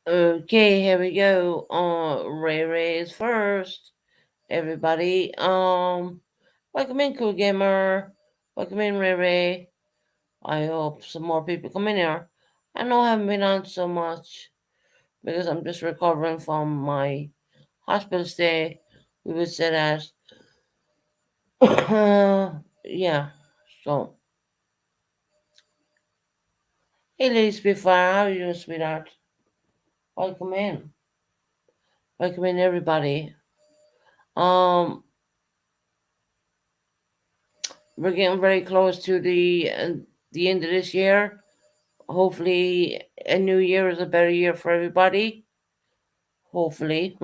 Okay, here we go. Ray Ray is first. Everybody, welcome in, Cool Gamer. Welcome in, Ray Ray. I hope some more people come in here. I know I haven't been on so much because I'm just recovering from my hospital stay. We would say that. Yeah. So, hey, Lady Spitfire, how are you doing, sweetheart? Welcome in. Welcome in, everybody. Um, we're getting very close to the end of this year. Hopefully, a new year is a better year for everybody. Hopefully,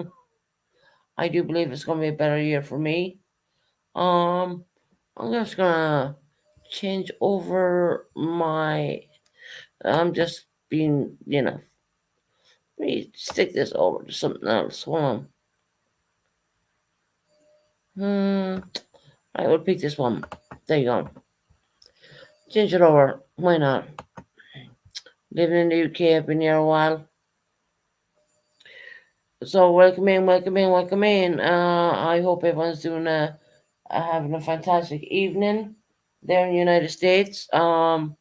I do believe it's going to be a better year for me. Um, I'm just gonna change over my. I'm just being, let me stick this over to something else. Hold on. I will pick this one. There you go. Change it over. Why not? Living in the UK, I've been here a while. So welcome in, welcome in, welcome in. I hope everyone's doing having a fantastic evening there in the United States. Everyone's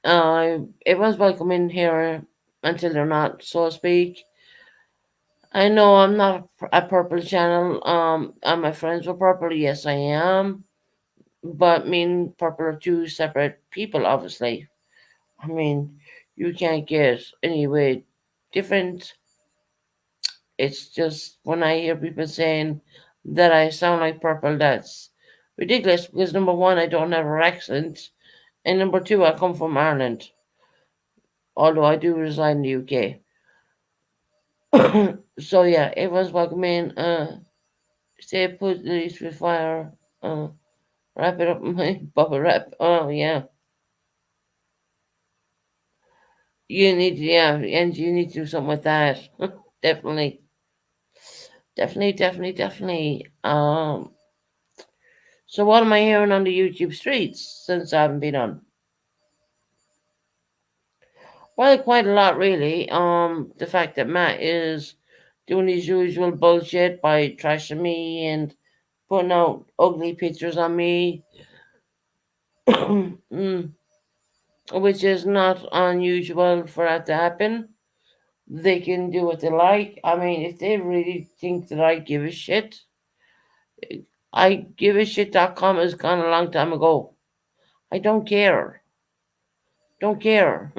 welcome in here until they're not, so to speak. I know I'm not a purple channel. Am I friends with purple? Yes, I am. But me and purple are two separate people, obviously. I mean, you can't get any way different. It's just when I hear people saying that I sound like purple, that's ridiculous because number one, I don't have her accent, and number two, I come from Ireland, although I do reside in the UK. So yeah, everyone's welcome in. Say put the least with fire. Wrap it up in my bubble wrap. Oh yeah, you need to, yeah, and you need to do something with that. Definitely, definitely. So what am I hearing on the YouTube streets since I haven't been on? Well, quite a lot really. The fact that Matt is doing his usual bullshit by trashing me and putting out ugly pictures on me, mm, which is not unusual for that to happen. They can do what they like. I mean, if they really think that I give a shit, I give a shit.com has gone a long time ago. I don't care. Don't care.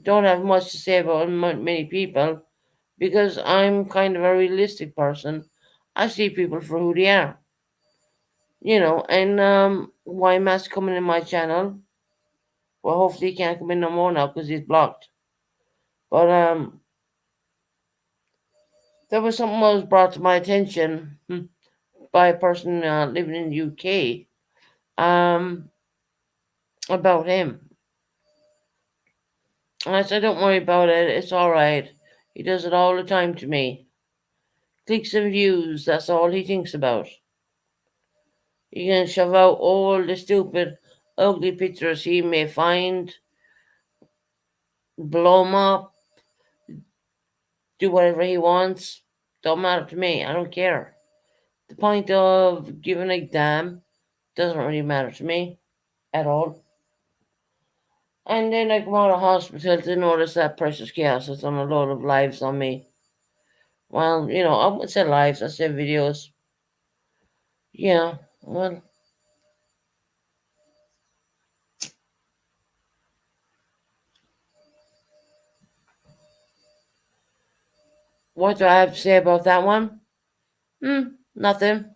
Don't have much to say about many people because I'm kind of a realistic person. I see people for who they are, and why Matt's coming in my channel? Well, hopefully he can't come in no more now because he's blocked. But there was something that was brought to my attention by a person living in the UK about him. And I said, don't worry about it. It's all right. He does it all the time to me. Clicks and views, that's all he thinks about. He can shove out all the stupid, ugly pictures he may find, blow them up, do whatever he wants. Don't matter to me. I don't care. The point of giving a damn doesn't really matter to me at all. And then I come out of hospital to notice that Precious Chaos has done a lot of lives on me. Well, I wouldn't say lives, I say videos. Yeah, well, what do I have to say about that one? Nothing.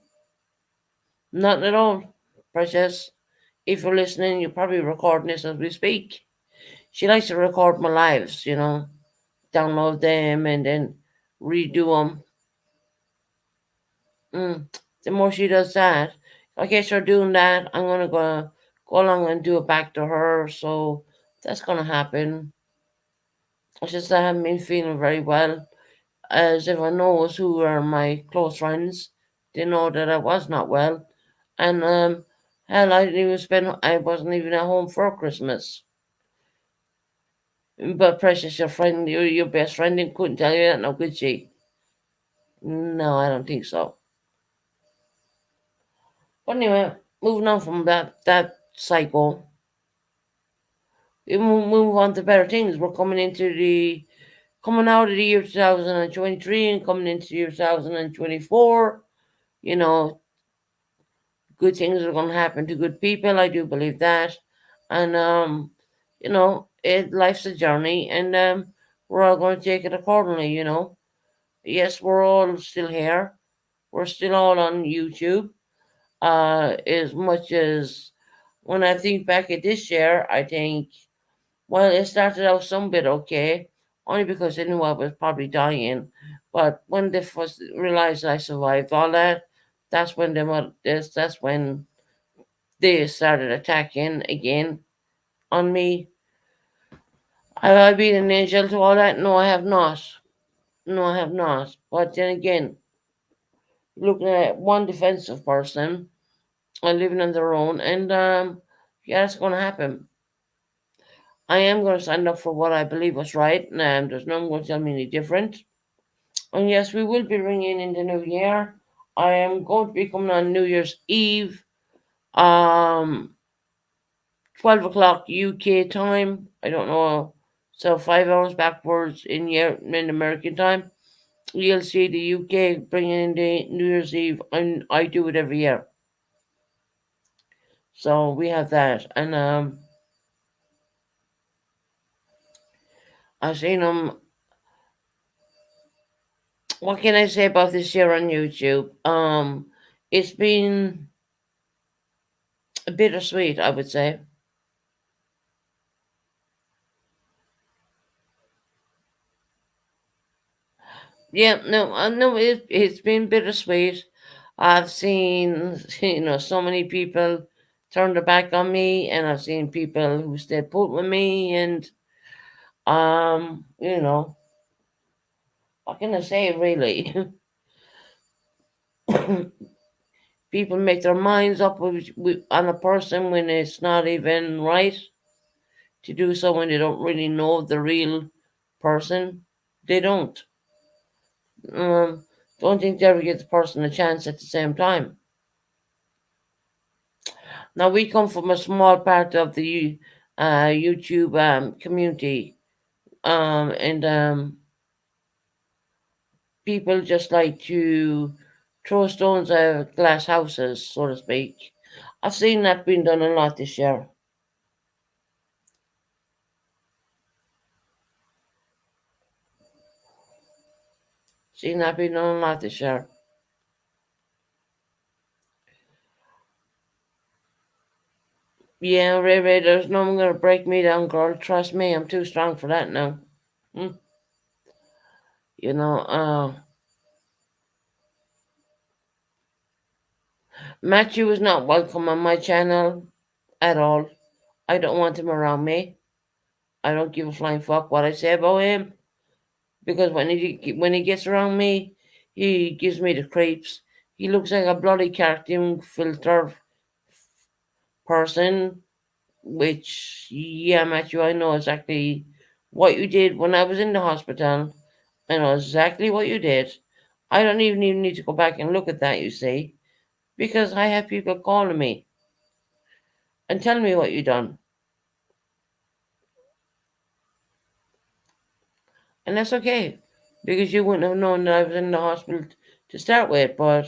Nothing at all. Precious, if you're listening, you're probably recording this as we speak. She likes to record my lives, download them and then redo them. The more she does that, I guess her doing that, I'm gonna go along and do it back to her. So that's gonna happen. It's just I haven't been feeling very well. As everyone knows who are my close friends, they know that I was not well. And hell, I wasn't even at home for Christmas. But Precious, your friend, your best friend, and couldn't tell you that, no, could she? No, I don't think so. But anyway, moving on from that cycle, we move on to better things. We're coming out of the year 2023 and coming into the year 2024. You know, good things are going to happen to good people. I do believe that, and life's a journey, and we're all going to take it accordingly. Yes, we're all still here. We're still all on YouTube. As much as when I think back at this year, I think, well, it started out some bit okay, only because I knew I was probably dying. But when they first realized I survived all that, that's when they started attacking again on me. Have I been an angel to all that? No, I have not. No, I have not. But then again, looking at one defensive person and living on their own, and yeah, that's going to happen. I am going to stand up for what I believe was right, and there's no one going to tell me any different. And yes, we will be ringing in the new year. I am going to be coming on New Year's Eve, um, 12 o'clock UK time. I don't know, so 5 hours backwards in American time. You'll see the UK bringing in the New Year's Eve, and I do it every year. So we have that, and I've seen them. What can I say about this year on YouTube? It's been Bittersweet, I would say. Yeah, no, I know it's been bittersweet. I've seen, so many people turn their back on me, and I've seen people who stayed put with me, and you know, what can I say, really? People make their minds up on a person when it's not even right to do so when they don't really know the real person. They don't. Um, don't think they ever give the person a chance at the same time. Now we come from a small part of the YouTube community, and people just like to throw stones at glass houses, so to speak. I've seen that being done a lot this year. Seen that being done a lot this year. Yeah, Ray Ray, there's no one gonna break me down, girl. Trust me, I'm too strong for that now. Hmm. You know, Matthew is not welcome on my channel at all. I don't want him around me. I don't give a flying fuck what I say about him because when he gets around me, he gives me the creeps. He looks like a bloody cartoon filter person. Which, yeah, Matthew, I know exactly what you did when I was in the hospital. I know exactly what you did. I don't even need to go back and look at that. You see, because I have people calling me and telling me what you done, and that's okay because you wouldn't have known that I was in the hospital to start with, but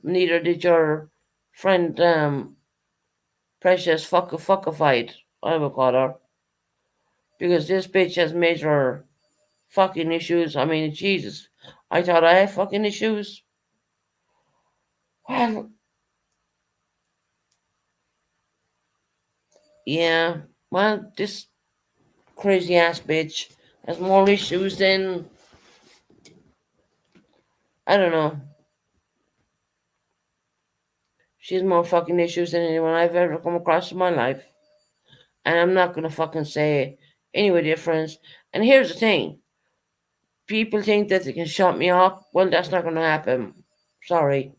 neither did your friend, Precious Fuckified, I will call her, because this bitch has major fucking issues. I mean, Jesus, I thought I had fucking issues. Well, yeah, well, this crazy ass bitch has more issues than, I don't know. She has more fucking issues than anyone I've ever come across in my life. And I'm not gonna fucking say any difference. And here's the thing: people think that they can shut me up. Well, that's not gonna happen. Sorry.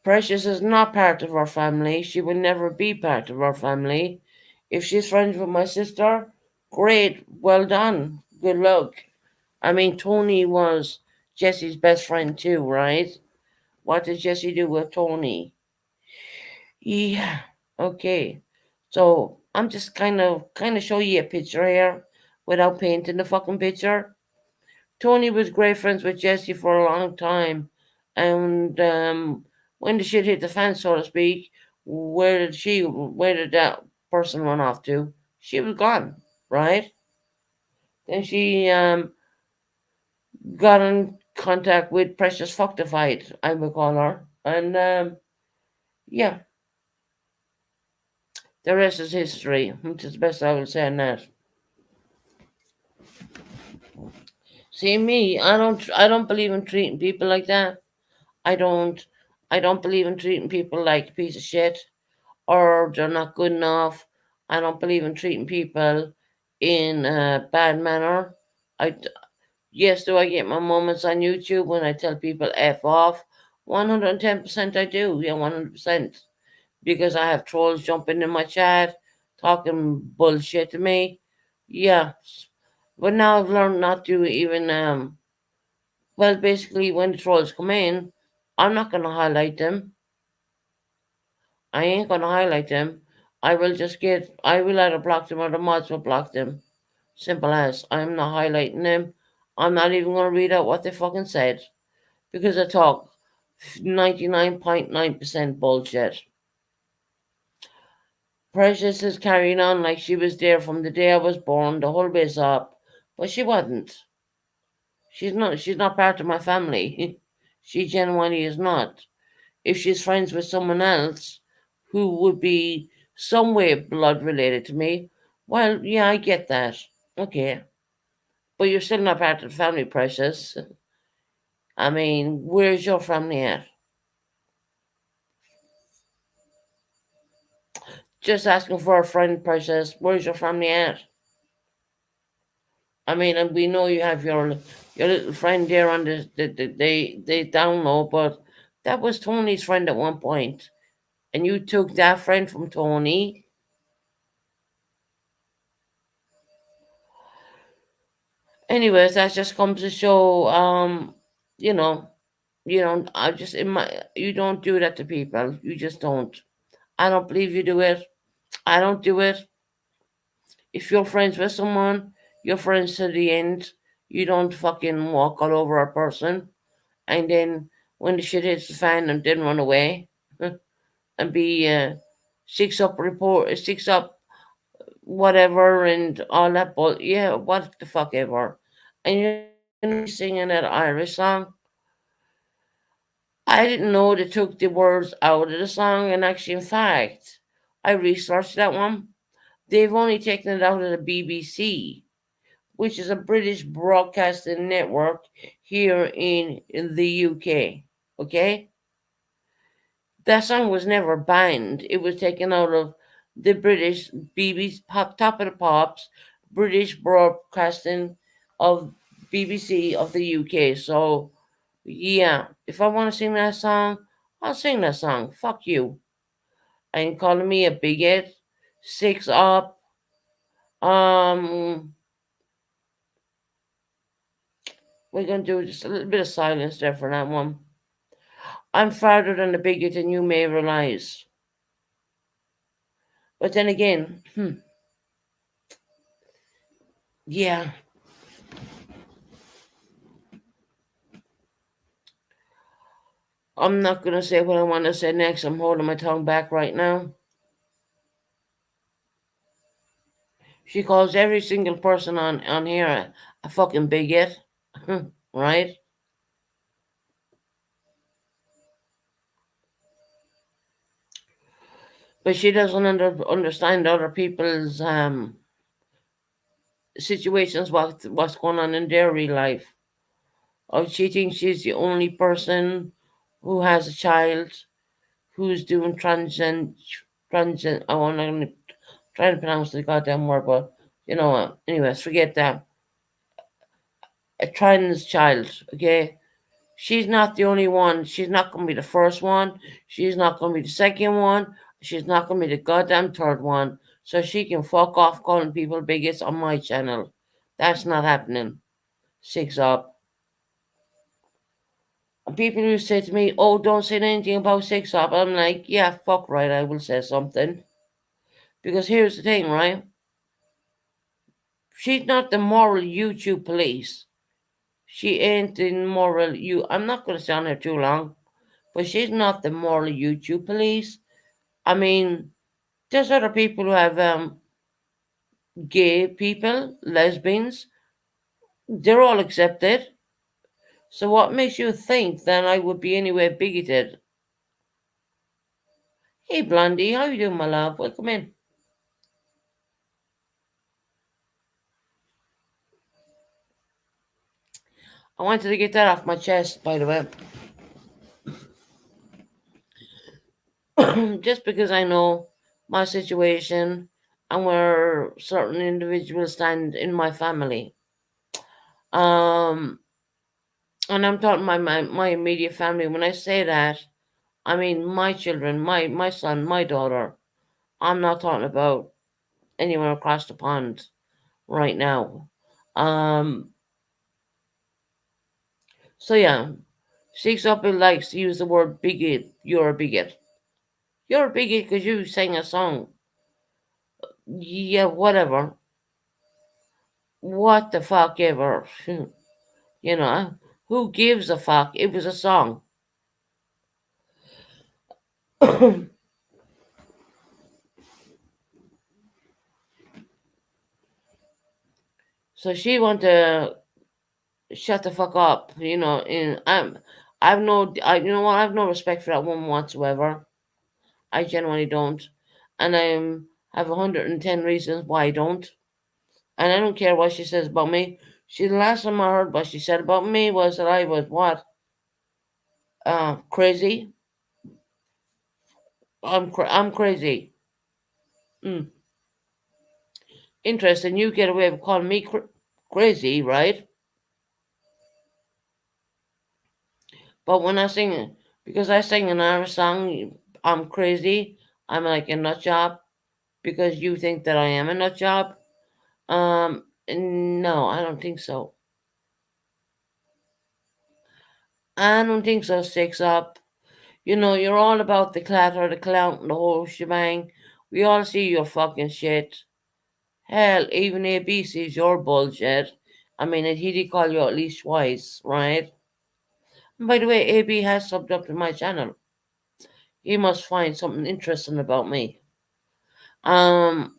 Precious is not part of our family. She will never be part of our family. If she's friends with my sister, great, well done, good luck. I mean, Tony was Jesse's best friend too, right? What did Jesse do with Tony? Yeah, okay. So I'm just kind of show you a picture here without painting the fucking picture. Tony was great friends with Jesse for a long time, and when the shit hit the fan, so to speak, Where did that person run off to? She was gone, right? Then she got in contact with Precious Fuctified, I would call her, and yeah, the rest is history. Which is the best I will say on that. See me, I don't believe in treating people like that. I don't I don't believe in treating people like a piece of shit or they're not good enough. I don't believe in treating people in a bad manner. I Yes, do I get my moments on YouTube when I tell people F off? 110% I do. Yeah, 100%. Because I have trolls jumping in my chat, talking bullshit to me. Yeah. But now I've learned not to even, well, basically, when the trolls come in, I'm not going to highlight them. I ain't going to highlight them. I will either block them or the mods will block them. Simple as. I'm not highlighting them. I'm not even going to read out what they fucking said because I talk 99.9% bullshit. Precious is carrying on like she was there from the day I was born, the whole bit up. But she wasn't. She's not part of my family. She genuinely is not. If she's friends with someone else who would be some way blood related to me, well, yeah, I get that. Okay. But you're still not part of the family, precious. I mean, where's your family at? Just asking for a friend, precious. Where's your family at? I mean, and we know you have your little friend there on they down low, but that was Tony's friend at one point, and you took that friend from Tony. Anyways, that just comes to show, you know, you don't. I just in my you don't do that to people. You just don't. I don't believe you do it. I don't do it. If you're friends with someone, you're friends to the end. You don't fucking walk all over a person and then when the shit hits the fan and then run away and be six up whatever and all that but yeah, what the fuck ever. And singing that Irish song. I didn't know they took the words out of the song, and actually in fact I researched that one. They've only taken it out of the BBC, which is a British broadcasting network here in the UK. Okay? That song was never banned. It was taken out of the British BBC Pop Top of the Pops, British broadcasting of BBC of the UK. So yeah, if I want to sing that song, I'll sing that song. Fuck you. Ain't calling me a bigot. Six up. Um, we're gonna do just a little bit of silence there for that one. I'm farther than the bigot than you may realize. But then again, yeah, I'm not gonna say what I want to say next. I'm holding my tongue back right now. She calls every single person on here a fucking bigot, right? But she doesn't understand other people's situations, what's going on in their real life. Or she thinks she's the only person who has a child who's doing transgend. I want to try to pronounce the goddamn word, but you know what? Anyways, forget that. A trans child, okay? She's not the only one. She's not going to be the first one. She's not going to be the second one. She's not going to be the goddamn third one. So she can fuck off calling people bigots on my channel. That's not happening. Six up. And people who say to me, oh, don't say anything about six up. I'm like, yeah, fuck right, I will say something. Because here's the thing, right? She's not the moral YouTube police. She ain't the moral you. I'm not going to stay on her too long. But she's not the moral YouTube police. I mean, there's other people who have gay people, lesbians. They're all accepted. So what makes you think that I would be anyway bigoted? Hey, Blondie, how you doing, my love? Welcome in. I wanted to get that off my chest, by the way, just because I know my situation and where certain individuals stand in my family. Um, and I'm talking my immediate family. When I say that, I mean my children, my son, my daughter. I'm not talking about anywhere across the pond right now. Um, so yeah, Six Up likes to use the word bigot. You're a bigot. You're a bigot because you sang a song. Yeah, whatever. What the fuck ever. You know, who gives a fuck? It was a song. So she want to shut the fuck up. And I've no, you know what? I have no respect for that woman whatsoever. I genuinely don't, and have 110 reasons why I don't. And I don't care what she says about me. The last time I heard what she said about me was that I was what? Crazy. I'm crazy. Mm. Interesting. You get away with calling me crazy, right? But when I sing, because I sing an Irish song, I'm crazy. I'm like a nut job because you think that I am a nut job. No, I don't think so. I don't think so. Six up. You're all about the clatter, the clout, and the whole shebang. We all see your fucking shit. Hell, even AB sees your bullshit. I mean, he did call you at least twice, right? And by the way, AB has subbed up to my channel. He must find something interesting about me. Um,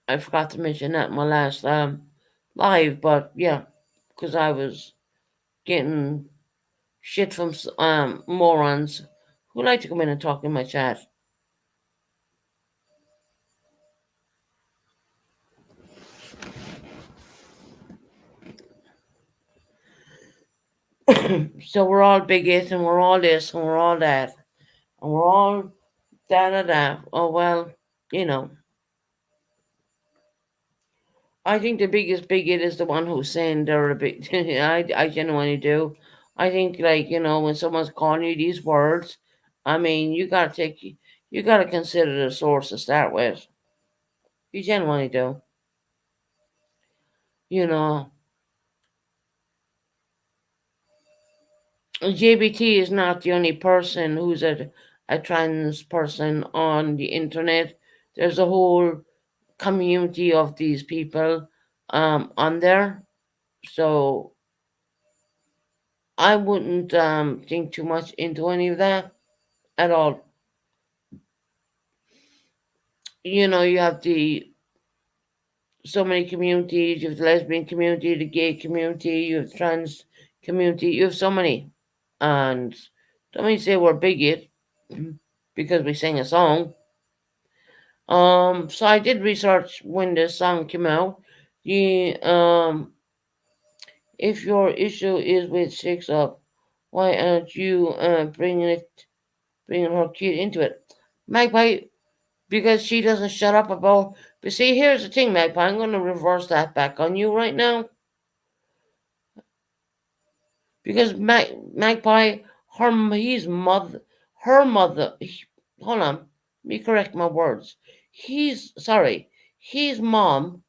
I forgot to mention that in my last live, but yeah, because I was getting shit from morons who like to come in and talk in my chat. So we're all bigots and we're all this and we're all that and we're all da da da. Oh well, you know. I think the biggest bigot is the one who's saying they're a big. I genuinely do. I think when someone's calling you these words, I mean you gotta consider the source to start with. You genuinely do. You know, JBT is not the only person who's a trans person on the internet. There's a whole community of these people on there. So I wouldn't think too much into any of that at all. You have so many communities. You have the lesbian community, the gay community, you have the trans community. You have so many, and don't mean to say we're bigot because we sing a song. So I did research when this song came out. The If your issue is with Six Up, why aren't you bringing her kid into it? Magpie, because she doesn't shut up about. But see, here's the thing, Magpie. I'm going to reverse that back on you right now because Magpie, his mother, her mother. Hold on, let me correct my words. His mom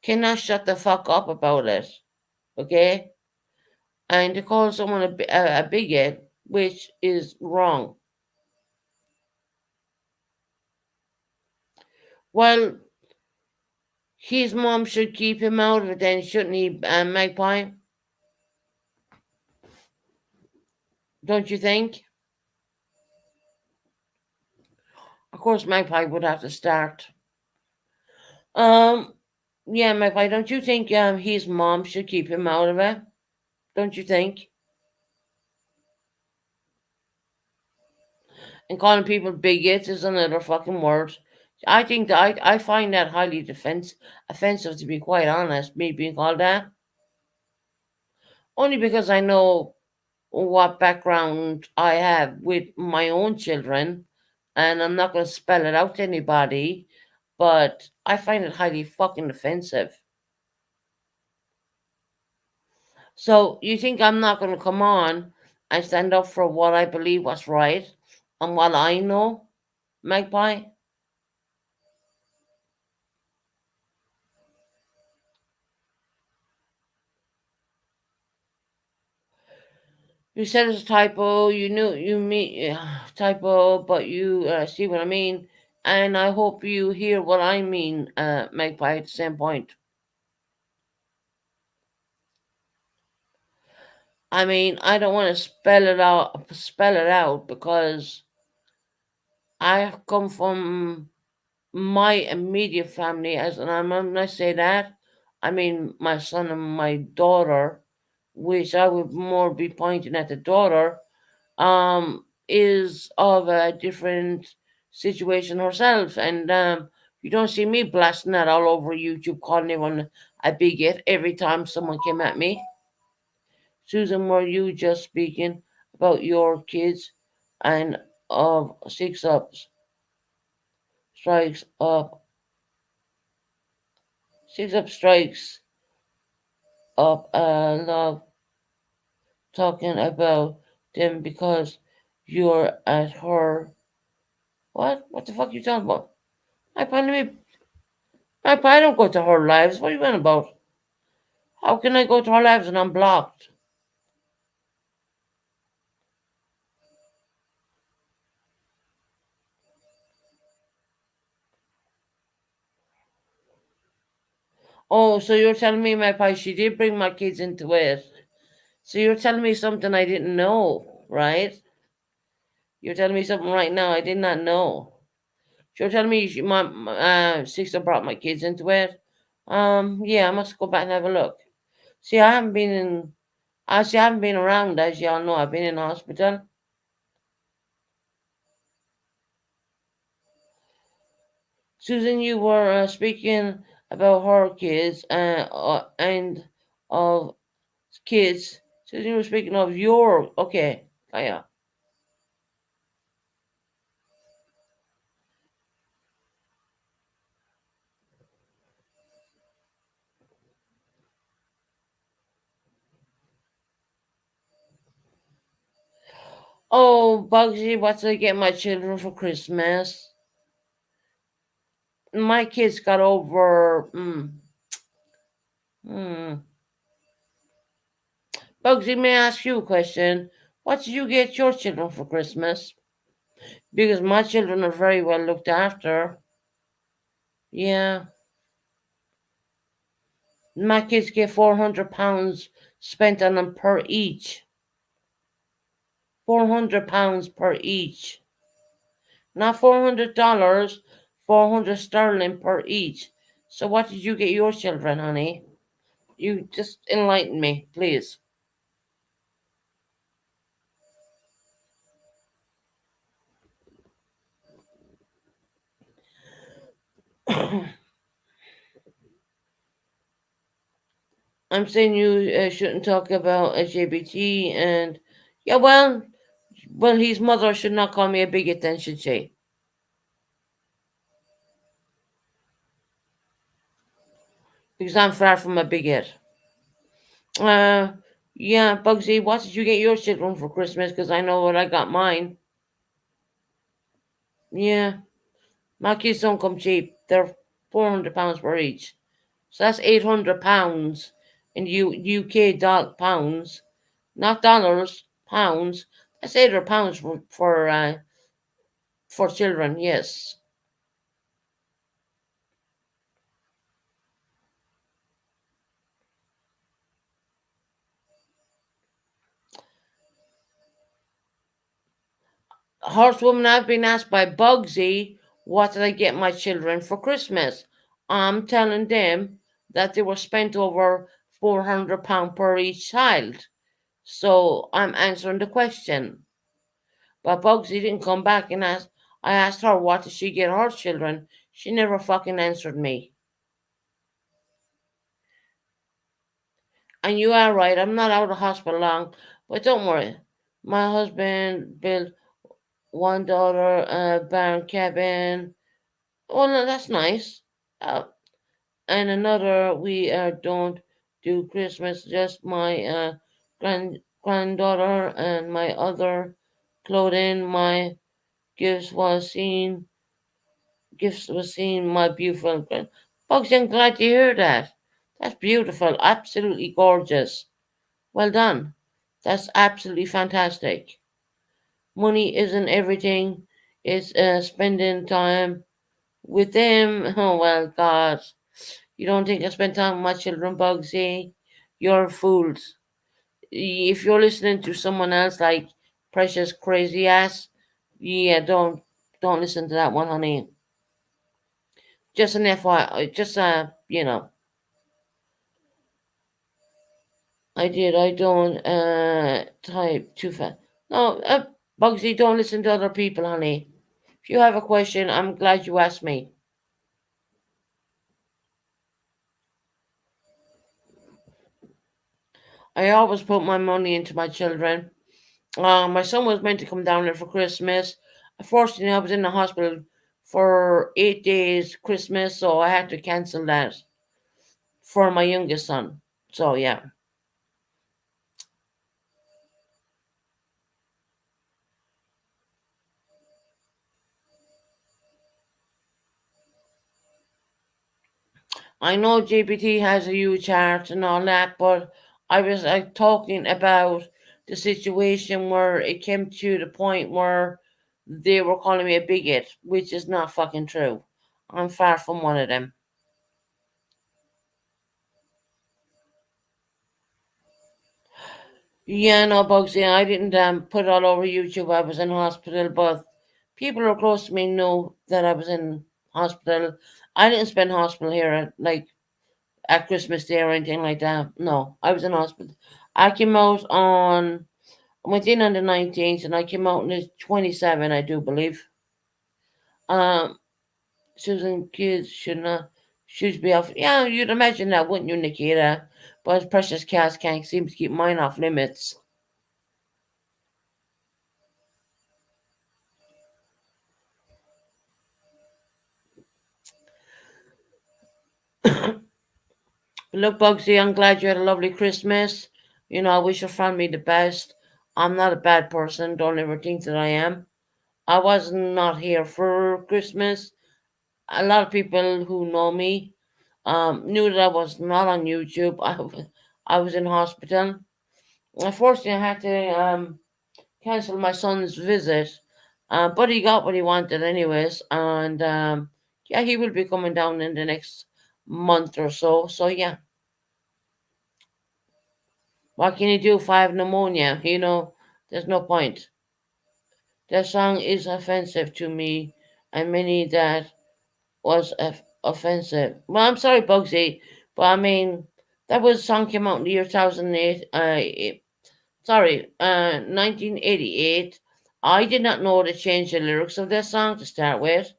cannot shut the fuck up about it. Okay, and to call someone a bigot, which is wrong. Well, his mom should keep him out of it, then, shouldn't he, Magpie? Don't you think? Of course, Magpie would have to start. Um, yeah, Magpie, don't you think his mom should keep him out of it? Don't you think? And calling people bigots is another fucking word. I think that I find that highly offensive, to be quite honest, me being called that. Only because I know what background I have with my own children, and I'm not going to spell it out to anybody, but I find it highly fucking offensive. So you think I'm not going to come on and stand up for what I believe was right and what I know, Magpie? You said it's a typo. You knew you mean typo, but you see what I mean. And I hope you hear what I mean, Magpie. At the same point. I mean, I don't want to spell it out because I come from my immediate family, as and I'm when I say that, I mean my son and my daughter, which I would more be pointing at the daughter, is of a different situation herself. And you don't see me blasting that all over YouTube, calling everyone a bigot every time someone came at me. Susan, were you just speaking about your kids and of six ups, strikes up, six up strikes up, love talking about them because you're at her. What? What the fuck are you talking about? I finally I don't go to her lives. What are you on about? How can I go to her lives and I'm blocked? Oh, so you're telling me, my pie, she did bring my kids into it. So you're telling me something I didn't know, right? You're telling me something right now I did not know. You're telling me my sister brought my kids into it. Yeah, I must go back and have a look. See, I haven't been in. I see, I haven't been around, as y'all know. I've been in hospital. Susan, you were speaking about her kids and of kids. Susan, you were speaking of your. Okay, oh, yeah. Oh, Bugsy, what did I get my children for Christmas? My kids got over. Hmm. Bugsy, may I ask you a question? What did you get your children for Christmas? Because my children are very well looked after. Yeah. My kids get £400 spent on them per each. £400 per each. Not $400, 400 sterling per each. So what did you get your children, honey? You just enlighten me, please. I'm saying you shouldn't talk about LGBT and yeah, well, his mother should not call me a bigot then, should she? Because I'm far from a bigot. Uh, yeah, Bugsy, what did you get your children for Christmas? Because I know what I got mine. Yeah, my kids don't come cheap. They're £400 per each. So that's £800 in UK pounds, not dollars, pounds. That's £800 for children. Yes. Horsewoman, I've been asked by Bugsy, what did I get my children for Christmas? I'm telling them that they were spent over £400 per each child. So I'm answering the question. But Bugsy didn't come back and ask. I asked her what did she get her children. She never fucking answered me. And you are right, I'm not out of hospital long, but don't worry. My husband built one daughter a barn cabin. Oh no, that's nice. Uh, and another, we don't do Christmas. Just my granddaughter and my other clothing. My gifts was seen. Gifts was seen. My beautiful Bugsy, I'm glad to hear that. That's beautiful. Absolutely gorgeous. Well done. That's absolutely fantastic. Money isn't everything. It's spending time with them. Oh well, God. You don't think I spend time with my children, Bugsy? You're fools. If you're listening to someone else like Precious Crazy Ass, yeah, don't listen to that one, honey. Just an FYI, just I did. I don't type too fast. No, Bugsy, don't listen to other people, honey. If you have a question, I'm glad you asked me. I always put my money into my children. My son was meant to come down there for Christmas. Unfortunately, I was in the hospital for 8 days Christmas, so I had to cancel that for my youngest son. So yeah, I know GPT has a huge heart and all that, but I was talking about the situation where it came to the point where they were calling me a bigot, which is not fucking true. I'm far from one of them. Yeah, no, Bugsy, I didn't put it all over YouTube. I was in hospital, but people who are close to me know that I was in hospital. I didn't spend hospital here at Christmas Day or anything like that. No, I was in hospital. I came out on I went in on the 19th and I came out on the 27th, I do believe. Um, Susan kids should not should be off. Yeah, you'd imagine that, wouldn't you, Nikita? But precious cats can't seem to keep mine off limits. Look, Bugsy, I'm glad you had a lovely Christmas. You know, I wish your family the best. I'm not a bad person. Don't ever think that I am. I was not here for Christmas. A lot of people who know me knew that I was not on YouTube. I was in hospital. Unfortunately, I had to cancel my son's visit, but he got what he wanted anyways. And yeah, he will be coming down in the next month or so. So yeah, what can you do if I have pneumonia? You know, there's no point. That song is offensive to me, and many that was offensive. Well, I'm sorry, Bugsy, but I mean, that was a song came out in the year 2008. 1988. I did not know to change the lyrics of this song to start with,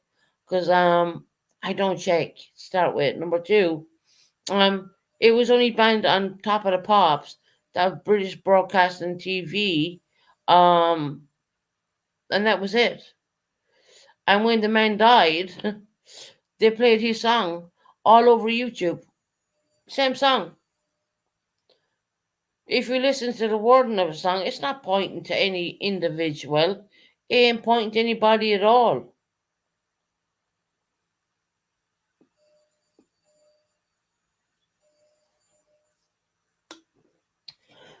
because I don't check. Start with number two. It was only banned on Top of the Pops, that British Broadcasting TV, um, and that was it. And when the man died, they played his song all over YouTube. Same song. If you listen to the wording of a song, it's not pointing to any individual. It ain't pointing to anybody at all.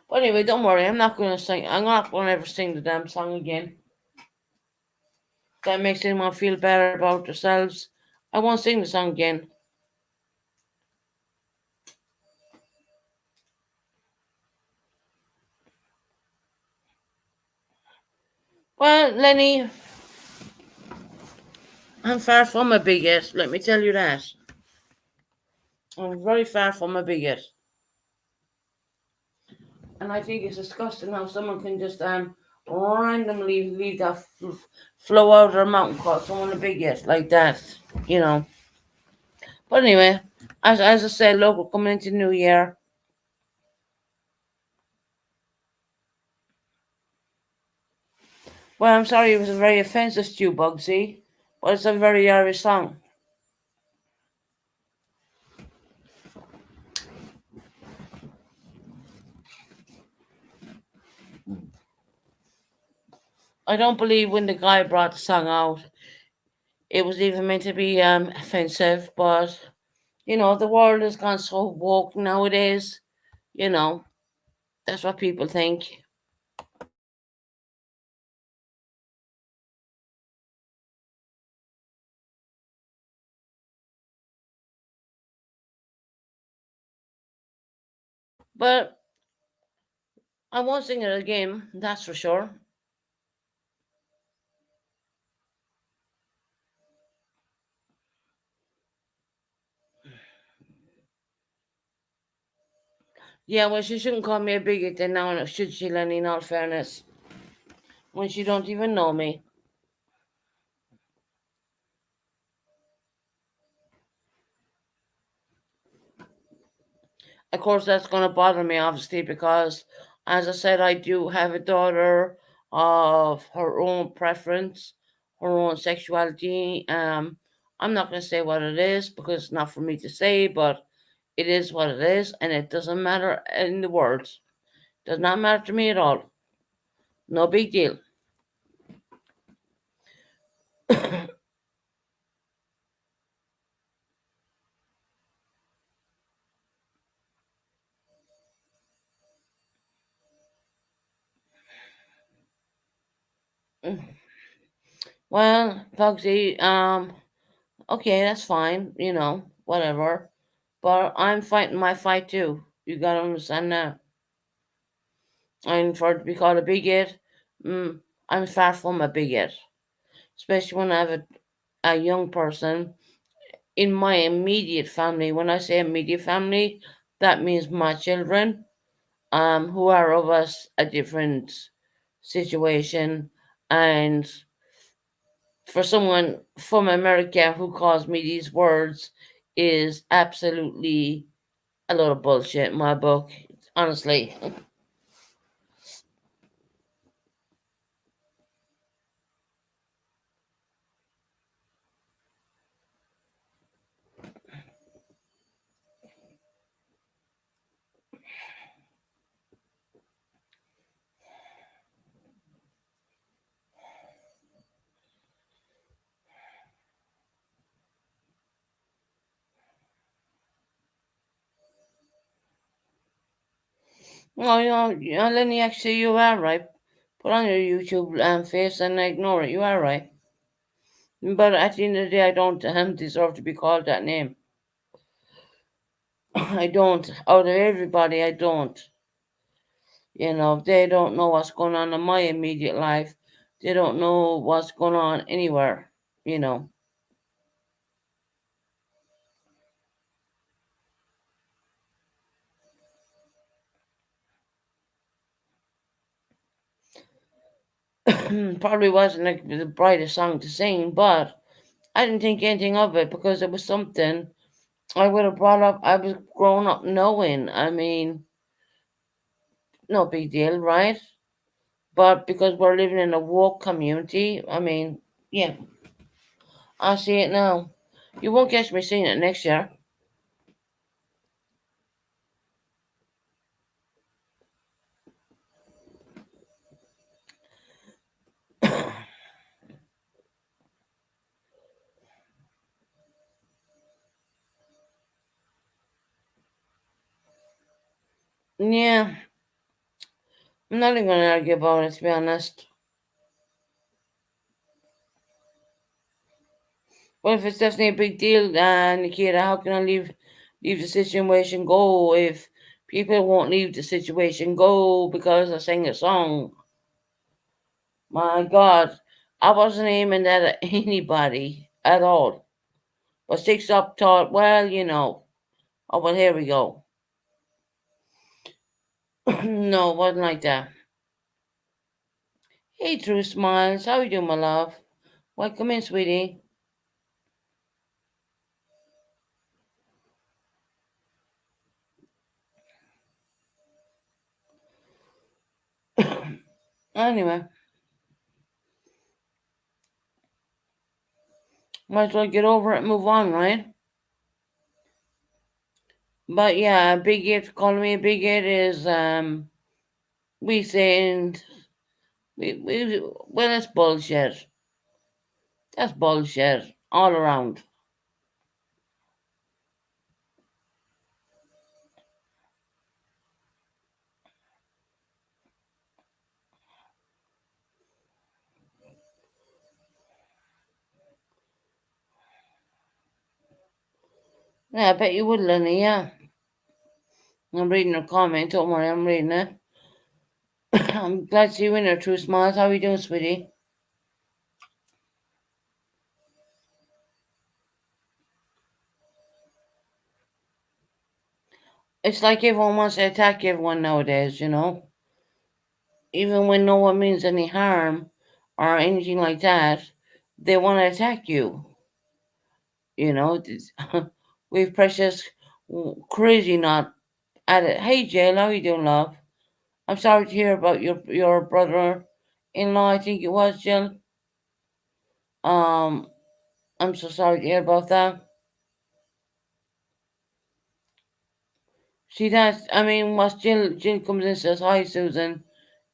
But anyway, don't worry. I'm not going to sing. I'm not going to ever sing the damn song again. That makes anyone feel better about themselves. I won't sing the song again. Well, Lenny, I'm far from a bigot. Let me tell you that. I'm very far from a bigot. And I think it's disgusting how someone can just randomly leave that flow out of their mouth and call someone a bigot like that. You know. But anyway, as I said, look, we're coming into New Year. Well, I'm sorry it was very offensive to you, Bugsy, but it's a very Irish song. I don't believe when the guy brought the song out, it was even meant to be offensive, but you know, the world has gone so woke nowadays, you know, that's what people think. But I won't sing it again, that's for sure. Yeah, well, she shouldn't call me a bigot then now, should she, Lenny, in all fairness? When she don't even know me. Of course, that's going to bother me, obviously, because, as I said, I do have a daughter of her own preference, her own sexuality. I'm not going to say what it is because it's not for me to say, but it is what it is, and it doesn't matter in the world. Does not matter to me at all. No big deal. Well, Pugsy, okay, that's fine, whatever. But I'm fighting my fight too. You gotta understand that. And for it to be called a bigot, I'm far from a bigot. Especially when I have a young person in my immediate family. When I say immediate family, that means my children, who are of us a different situation. And for someone from America who calls me these words is absolutely a lot of bullshit in my book. Honestly. Well, Lenny, actually, you are right. Put on your YouTube face and ignore it. You are right. But at the end of the day, I don't deserve to be called that name. I don't. Out of everybody, I don't. They don't know what's going on in my immediate life. They don't know what's going on anywhere. You know. Probably wasn't like the brightest song to sing, but I didn't think anything of it because it was something I would have brought up. I was grown up knowing. I mean, no big deal, right? But because we're living in a woke community, I mean, yeah, I see it now. You won't catch me seeing it next year. Yeah, I'm not even gonna argue about it, to be honest. Well, if it's definitely a big deal, Nikita, how can I leave the situation go if people won't leave the situation go because I sang a song? My God, I wasn't aiming that at anybody at all. But Six Up thought, well, oh, well, here we go. No, it wasn't like that. Hey, True Smiles, how you doing, my love? Welcome in, sweetie. Anyway, might as well get over it and move on, right? But yeah, a bigot, calling me a bigot is, we saying, well, that's bullshit. That's bullshit all around. Yeah, I bet you would, Lenny, yeah. I'm reading a comment, don't worry, I'm reading it. I'm glad to see you in there, True Smiles. How are you doing, sweetie? It's like everyone wants to attack everyone nowadays, you know? Even when no one means any harm or anything like that, they want to attack you. You know, we've precious crazy not at it. Hey, Jill, how you doing, love? I'm sorry to hear about your brother-in-law. I think it was Jill. Um, I'm so sorry to hear about that. See that? I mean, once Jill comes in and says, "Hi, Susan,"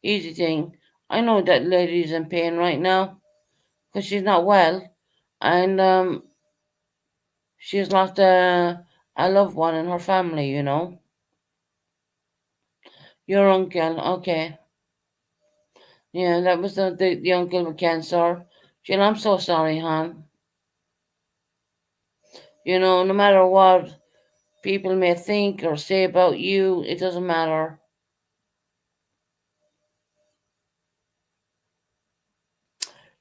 easy thing. I know that lady's in pain right now because she's not well, and she's lost a loved one in her family. You know, your uncle. Okay, yeah, that was the uncle with cancer. Jill, I'm so sorry, hon. You know, no matter what people may think or say about you, it doesn't matter.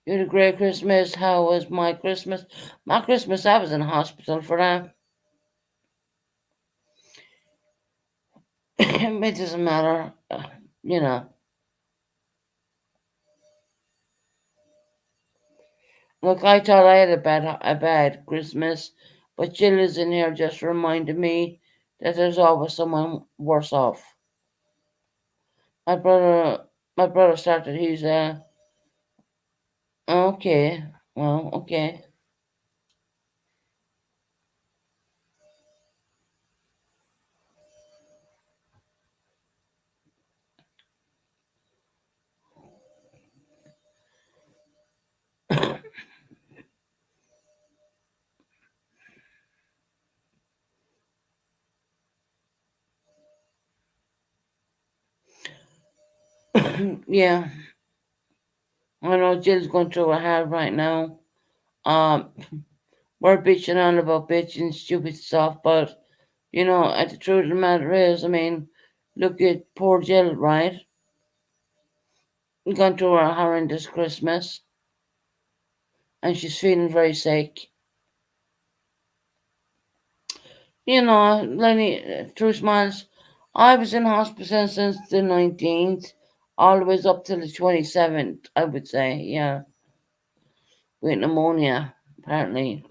You had a great Christmas. How was my Christmas? My Christmas, I was in hospital for that. It doesn't matter. You know. Look, I thought I had a bad Christmas, but Jill is in here just reminding me that there's always someone worse off. My brother, my brother started. He's okay. Well, okay. Yeah, I know Jill's going through a hard right now. Um, we're bitching on about bitching stupid stuff, but you know, the truth of the matter is, I mean, look at poor Jill, right? Gone through a horrendous Christmas, and she's feeling very sick. You know, Lenny, truth months, I was in hospital since the 19th, always up to the 27th, I would say, yeah, with pneumonia, apparently.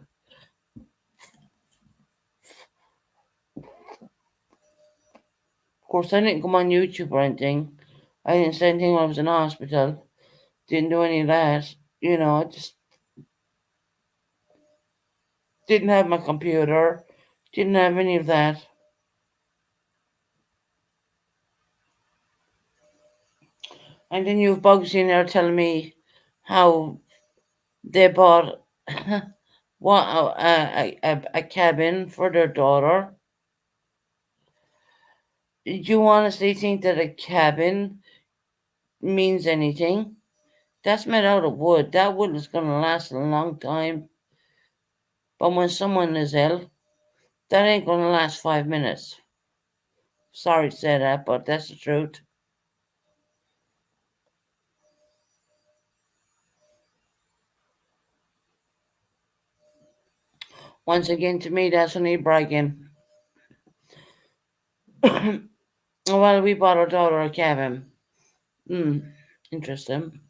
Of course, I didn't come on YouTube or anything. I didn't say anything when I was in hospital. Didn't do any of that. You know, I just didn't have my computer. Didn't have any of that. And then you have bugs in there telling me how they bought what a cabin for their daughter. Do you honestly think that a cabin means anything? That's made out of wood. That wood is going to last a long time. But when someone is ill, that ain't going to last 5 minutes. Sorry to say that, but that's the truth. Once again, to me, that's only bragging. Well, we bought our daughter a cabin. Hmm, interesting.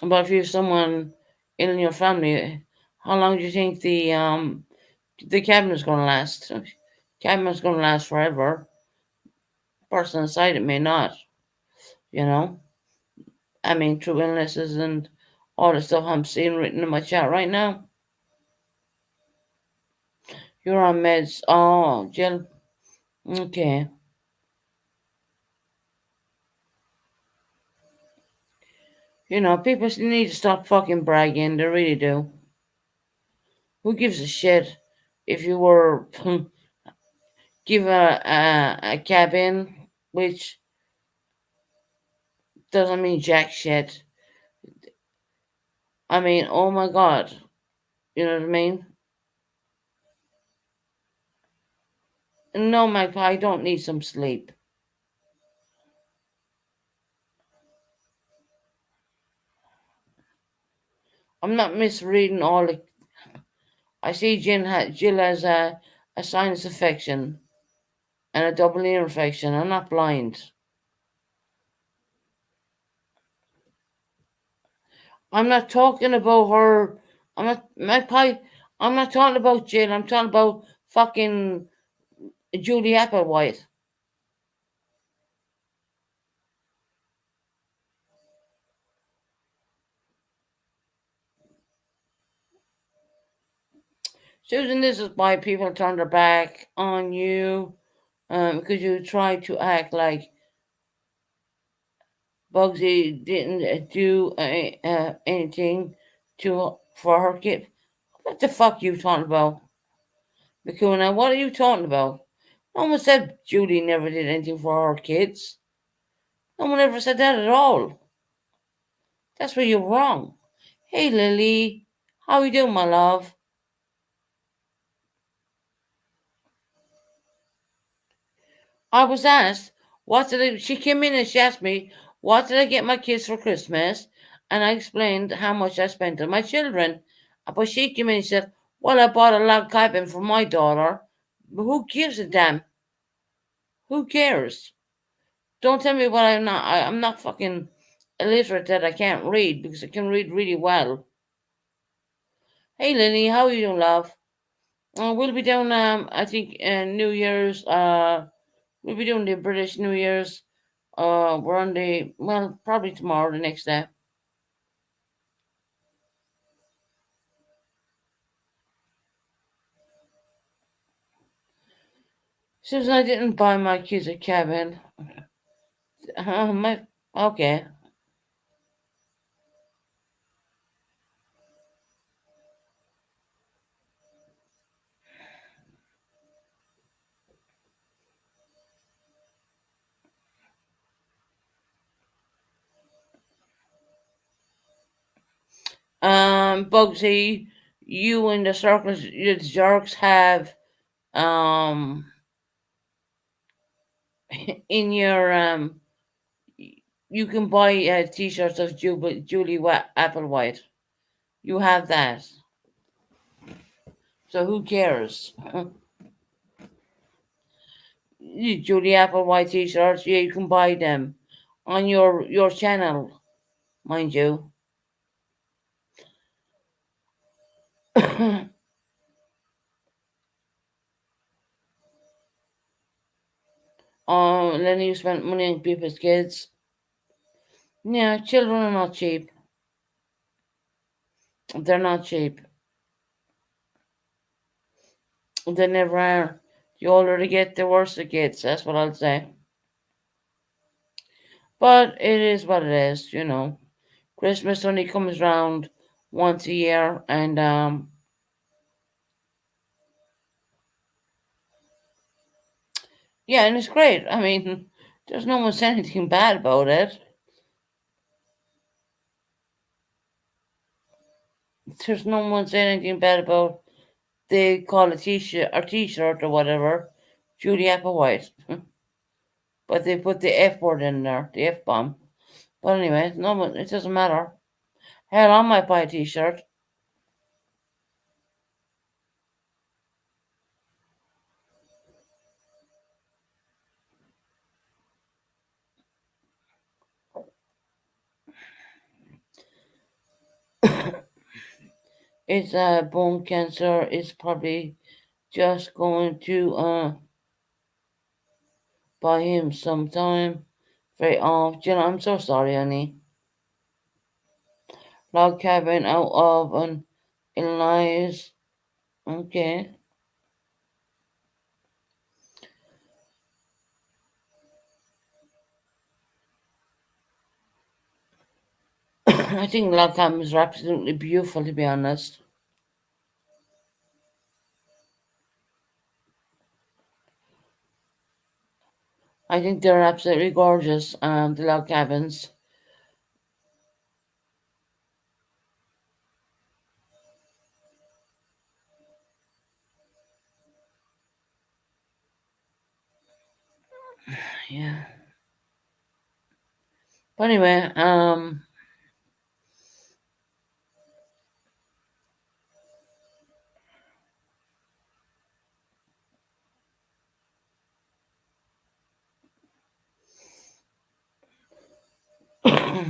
But if you have someone in your family, how long do you think the cabin is going to last? Cabin is going to last forever. Person inside it may not. You know, I mean, through illnesses and all the stuff I'm seeing written in my chat right now. You're on meds. Oh, Jill. Okay. You know, people need to stop fucking bragging. They really do. Who gives a shit if you were give a cabin, which doesn't mean jack shit. I mean, oh my god, you know what I mean? No, Magpie, I don't need some sleep. I'm not misreading all the. I see Jill has a sinus infection. and a double ear infection. I'm not blind. I'm not talking about her. I'm not my pie. I'm not talking about Jill. I'm talking about fucking Julie Applewhite. Susan, this is why people turn their back on you, because you try to act like Bugsy didn't do anything to for her kid. What the fuck you talking about, Bakuna? What are you talking about? No one said Julie never did anything for her kids. No one ever said that at all. That's where you're wrong. Hey, Lily, how you doing, my love? I was asked, she came in and she asked me, what did I get my kids for Christmas? And I explained how much I spent on my children. But she came in and said, well, I bought a log cabin for my daughter. But who gives a damn? Who cares? Don't tell me what I'm not. I'm not fucking illiterate that I can't read because I can read really well. Hey, Lily, how are you doing, love? We'll be down, I think, New Year's. We'll be doing the British New Year's. We're on the, well, probably tomorrow, the next day. Susan, I didn't buy my kids a cabin. Okay. Bugsy, you and the circus, the jerks have, um, in your, you can buy t-shirts of Julie Applewhite. You have that. So who cares? Julie Applewhite t-shirts, yeah, you can buy them on your channel, mind you. Then you spend money on people's kids. Yeah, children are not cheap. They're not cheap. They never are. The older they get, the worse it gets. That's what I'll say. But it is what it is, you know. Christmas only comes round once a year, and yeah, and it's great. I mean, there's no one saying anything bad about it. There's no one saying anything bad about they call a t-shirt or whatever, Julie Applewhite. But they put the F word in there, the F bomb. But anyway, no one, it doesn't matter. Hell, I might buy a t-shirt. It's bone cancer. It's probably just going to buy him sometime. Very off. You know, I'm so sorry, honey. Log cabin out of an Illinois. Okay. I think log cabins are absolutely beautiful, to be honest. I think they're absolutely gorgeous, the log cabins. Yeah. But anyway,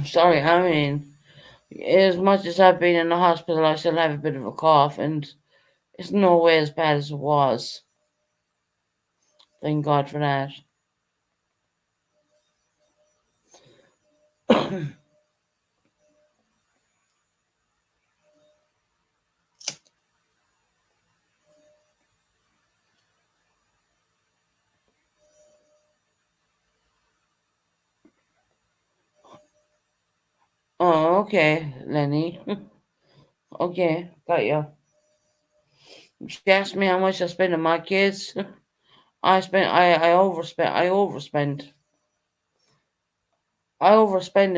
Sorry, I mean, as much as I've been in the hospital, I still have a bit of a cough, and it's no way as bad as it was. Thank God for that. Oh, okay, Lenny. Okay, got you. She asked me how much I spend on my kids. I overspend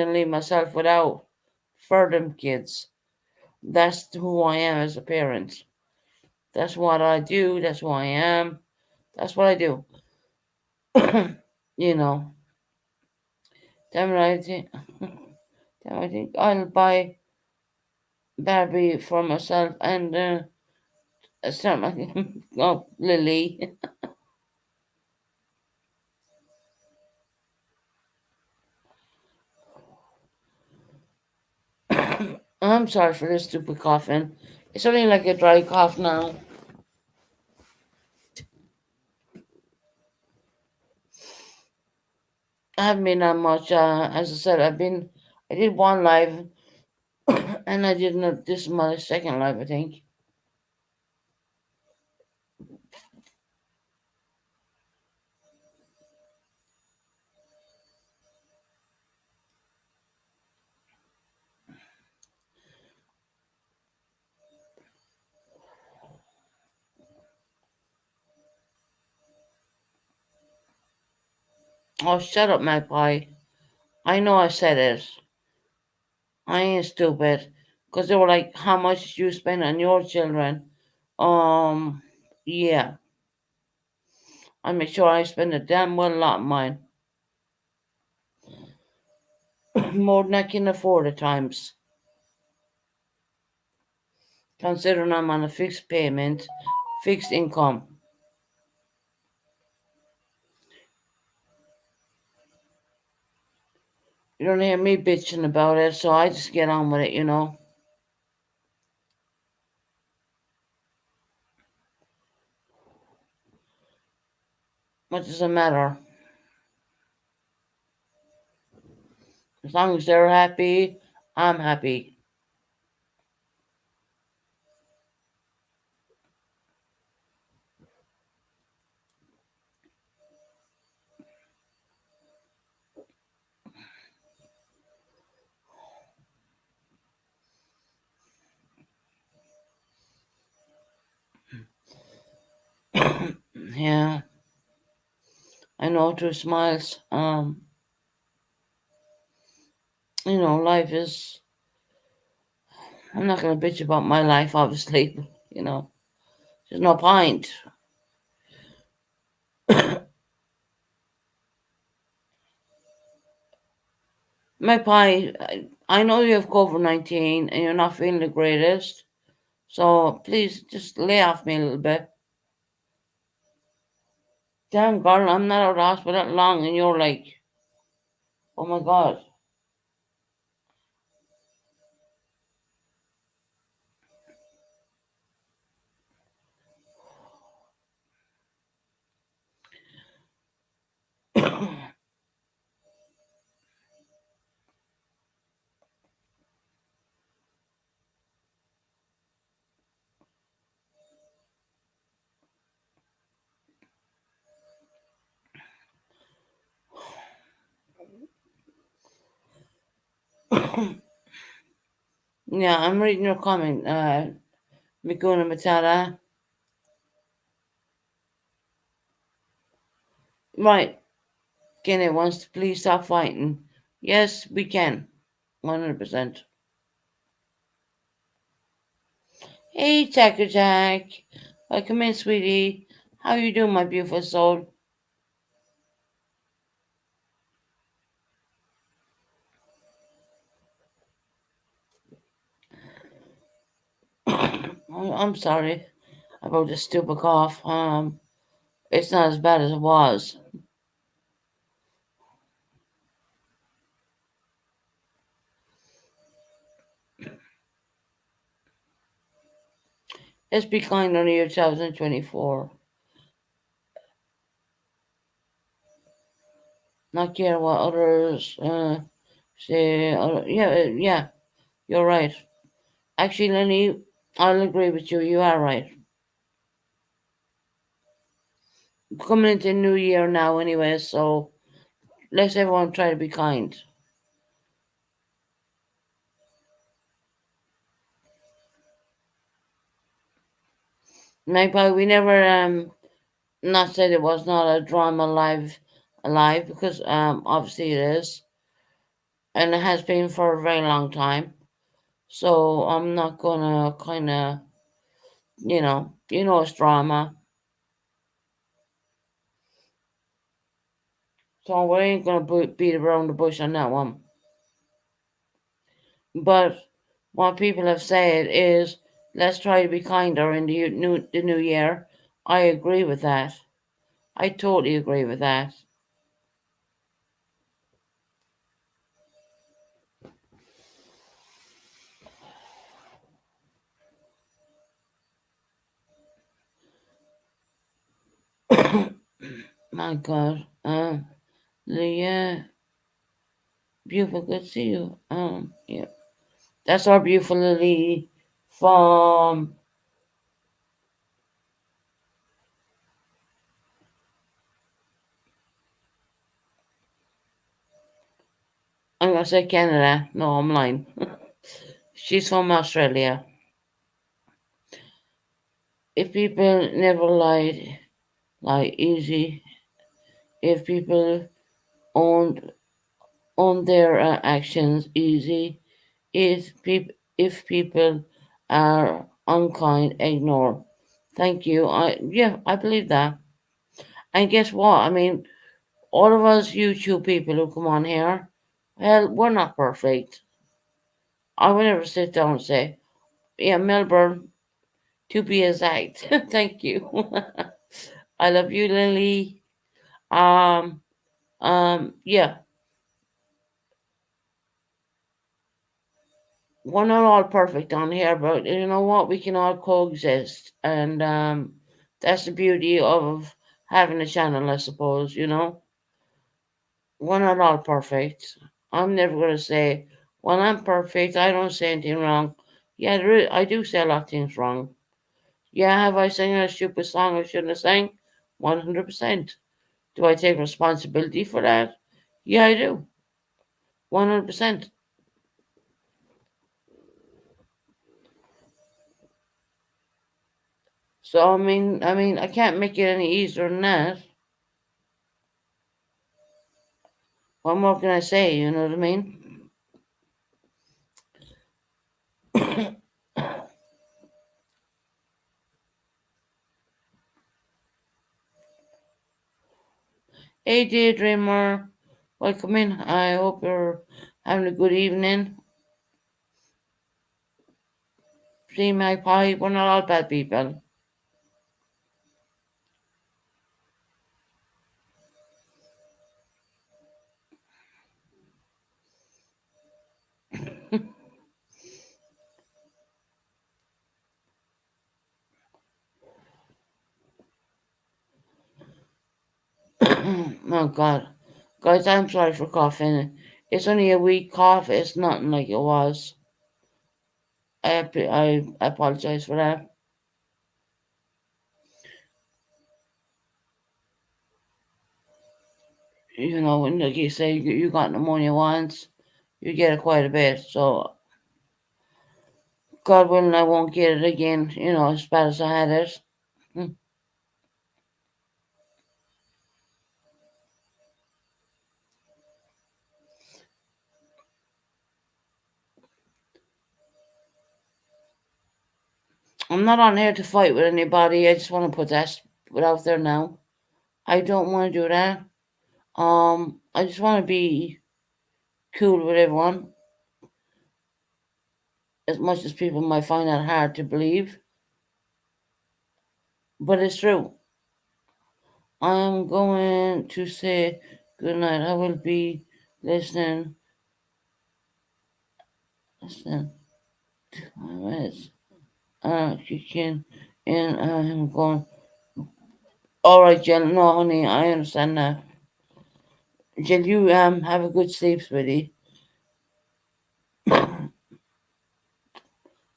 and leave myself without for them kids. That's who I am as a parent. That's what I do. That's who I am. That's what I do. You know. Damn it, I think I'll buy Barbie for myself and start my oh Lily. I'm sorry for this stupid coughing. It's only like a dry cough now. I haven't been on much. As I said, I did one live, and I did this is my second live, I think. Oh, shut up, Magpie. I know I said it. I ain't stupid. Because they were like, how much do you spend on your children? Yeah. I make sure I spend a damn well lot on mine. More than I can afford at times. Considering I'm on a fixed payment, fixed income. You don't hear me bitching about it, so I just get on with it. What does it matter? As long as they're happy, I'm happy. Yeah, I know through smiles. Life is. I'm not gonna bitch about my life, obviously. But, there's no point. My pie. I know you have COVID-19 and you're not feeling the greatest. So please just lay off me a little bit. Damn, girl, I'm not out of the hospital that long, and you're like, oh my god. Yeah, I'm reading your comment, Mikuna Matata. Right, Kenny wants to please stop fighting. Yes, we can. 100%. Hey, Tacker Jack. Welcome in, sweetie. How you doing, my beautiful soul? I'm sorry about this stupid cough. It's not as bad as it was. Let's be kind on the year 2024. Not care what others say. Yeah, yeah, you're right. Actually, Lenny, I'll agree with you. You are right. Coming into New Year now, anyway, so let's everyone try to be kind. Magpie, we never not said it was not a drama alive because obviously it is, and it has been for a very long time. So I'm not gonna kind of, it's drama. So we ain't gonna beat around the bush on that one. But what people have said is, let's try to be kinder in the new year. I agree with that. I totally agree with that. My God, Leah, beautiful, good to see you. Yeah, that's our beautiful Lily from. I'm gonna say Canada. No, I'm lying. She's from Australia. If people never lie easy. If people owned own their actions easy. If people are unkind, ignore. Thank you. I believe that. And guess what? I mean, all of us YouTube people who come on here, well, we're not perfect. I will never sit down and say, yeah, Melbourne, to be exact. Thank you. I love you, Lily. Um, yeah, we're not all perfect on here, but you know what? We can all coexist, and that's the beauty of having a channel, I suppose. We're not all perfect. I'm never gonna say, "Well, I'm perfect. I don't say anything wrong." Yeah, I do say a lot of things wrong. Yeah, have I sang a stupid song I shouldn't have sang? 100%. Do I take responsibility for that? Yeah, I do. 100%. So I mean, I can't make it any easier than that. What more can I say? You know what I mean? Hey, Daydreamer, welcome in. I hope you're having a good evening. See, Magpie, we're not all bad people. Oh, God. Guys, I'm sorry for coughing. It's only a weak cough. It's nothing like it was. I apologize for that. When like you say you got pneumonia once, you get it quite a bit. So, God willing, I won't get it again, as bad as I had it. Hmm. I'm not on here to fight with anybody. I just want to put that out there now. I don't want to do that. I just want to be cool with everyone, as much as people might find that hard to believe, but it's true. I'm going to say good night. I will be listening. Listen, You can, and I'm going. All right, Jill. No, honey, I understand that. Jill, you have a good sleep, sweetie.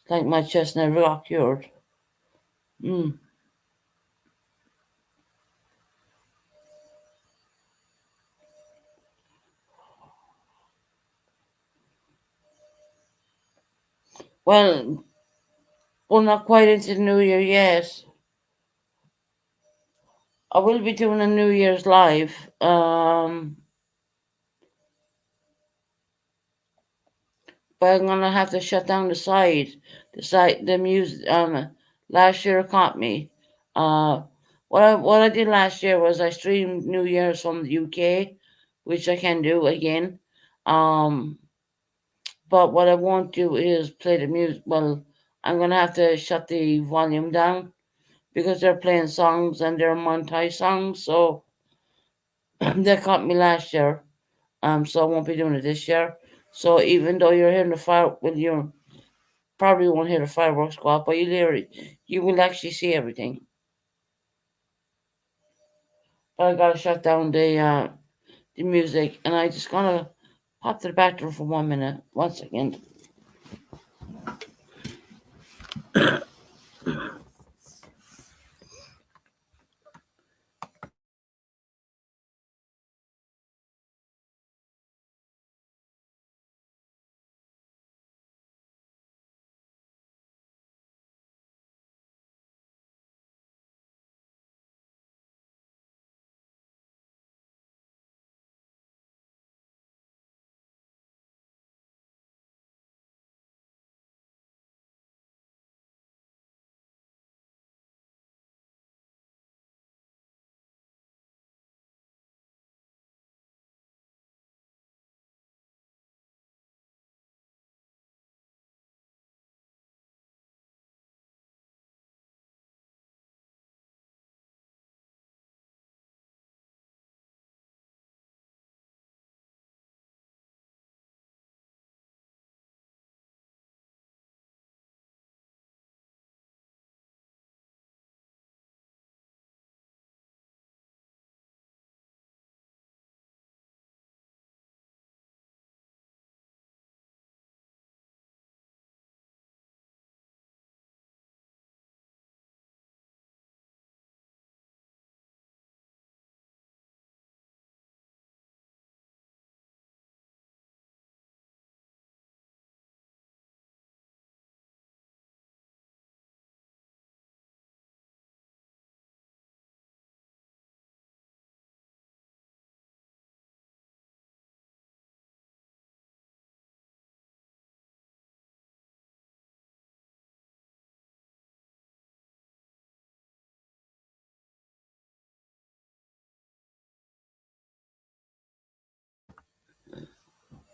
Like my chest never got cured. Mm. Well, we're not quite into the New Year yet. I will be doing a New Year's live. But I'm gonna have to shut down the music. Last year caught me. Uh, what I did last year was I streamed New Year's from the UK, which I can do again. Um, but what I won't do is play the music. Well, I'm gonna have to shut the volume down because they're playing songs and they're montage songs. So they caught me last year. So I won't be doing it this year. So even though you're hearing the fire, well, you probably won't hear the fireworks go off, but you will actually see everything. But I gotta shut down the music, and I just gonna pop to the bathroom for 1 minute. 1 second.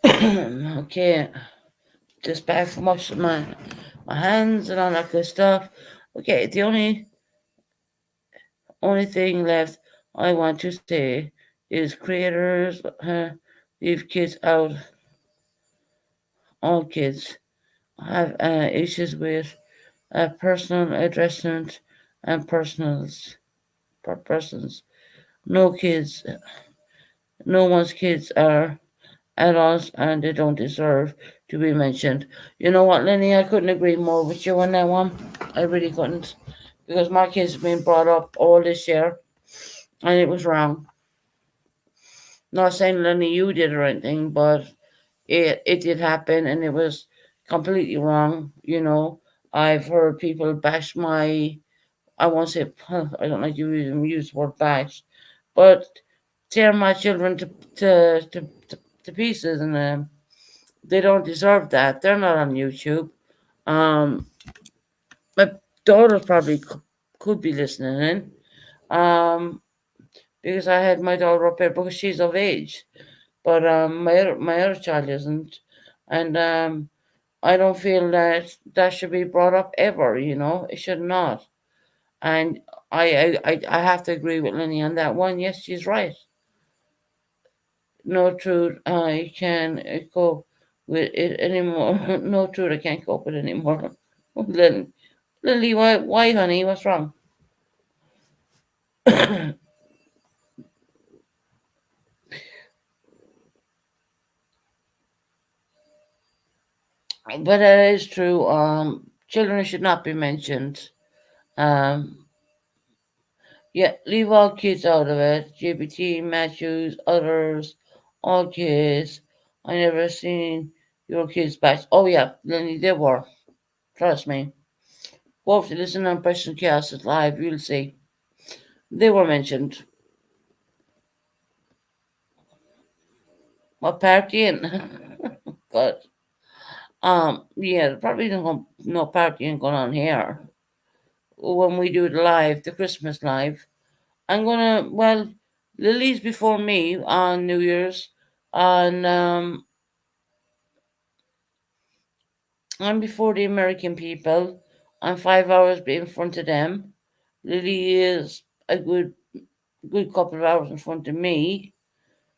Okay, just back from washing my hands and all that good stuff. Okay, the only thing left I want to say is creators leave kids out. All kids have issues with personal addressment and personals per persons. No kids, no one's kids are adults and they don't deserve to be mentioned. You know what, Lenny? I couldn't agree more with you on that one. I really couldn't. Because my kids have been brought up all this year and it was wrong. Not saying Lenny you did or anything, but it did happen and it was completely wrong. I've heard people bash my I won't say I don't like to even use the word bash, but tear my children to pieces, and they don't deserve that. They're not on YouTube. Um, my daughter probably could be listening in, because I had my daughter up here because she's of age, but my other child isn't, and I don't feel that that should be brought up ever. It should not. And I have to agree with Lenny on that one. Yes, she's right. No truth I can cope with it anymore. No truth I can't cope with anymore. Then Lily, why, honey? What's wrong? But that is true. Children should not be mentioned. Um, yeah, leave all kids out of it. GPT, Matthews, others, all kids. I never seen your kids back. Oh yeah, Lenny, they were. Trust me. Go to listen on Preston Cast live. You'll see they were mentioned. What partying? But yeah, probably no partying going on here when we do the live, the Christmas live. I'm gonna well, Lily's before me on New Year's, and I'm before the American people. I'm 5 hours in front of them. Lily is a good couple of hours in front of me.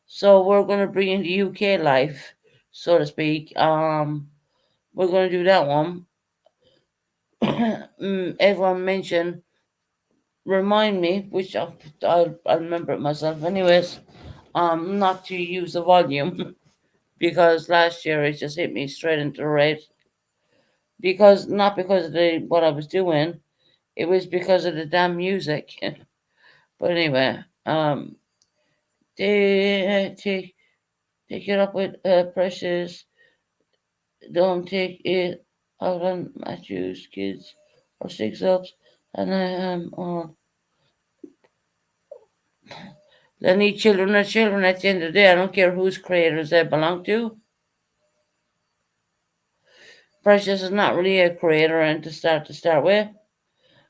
So we're gonna bring in the UK life, so to speak. We're gonna do that one. Everyone mentioned, remind me, which I'll remember it myself, anyways. Not to use the volume because last year it just hit me straight into the red. Because not because of what I was doing, it was because of the damn music. But anyway, they take it up with Precious. Don't take it out on Matthew's kids or six ups. And I am on. They need children are children at the end of the day. I don't care whose creators they belong to. Precious is not really a creator and to start with.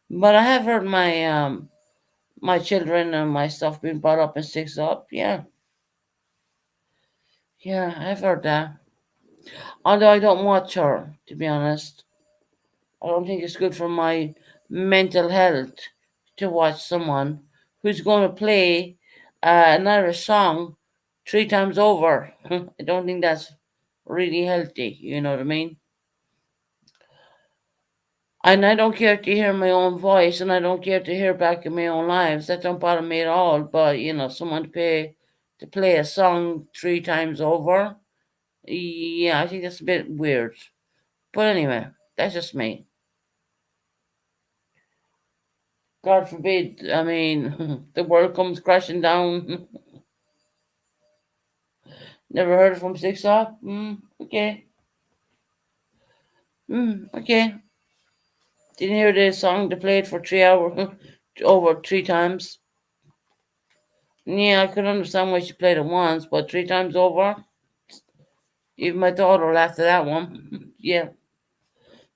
But I have heard my children and my stuff being brought up in six up. Yeah. Yeah, I've heard that. Although I don't watch her, to be honest. I don't think it's good for my mental health to watch someone who's going to play another song three times over. I don't think that's really healthy. You know what I mean? And I don't care to hear my own voice, and I don't care to hear back in my own lives. That don't bother me at all. But someone to play a song three times over. Yeah, I think that's a bit weird. But anyway, that's just me. God forbid. I mean, the world comes crashing down. Never heard from Six Up. Okay. Okay. Didn't hear the song they played for 3 hours, over three times. Yeah, I could understand why she played it once, but three times over. Even my daughter laughed at that one. Yeah.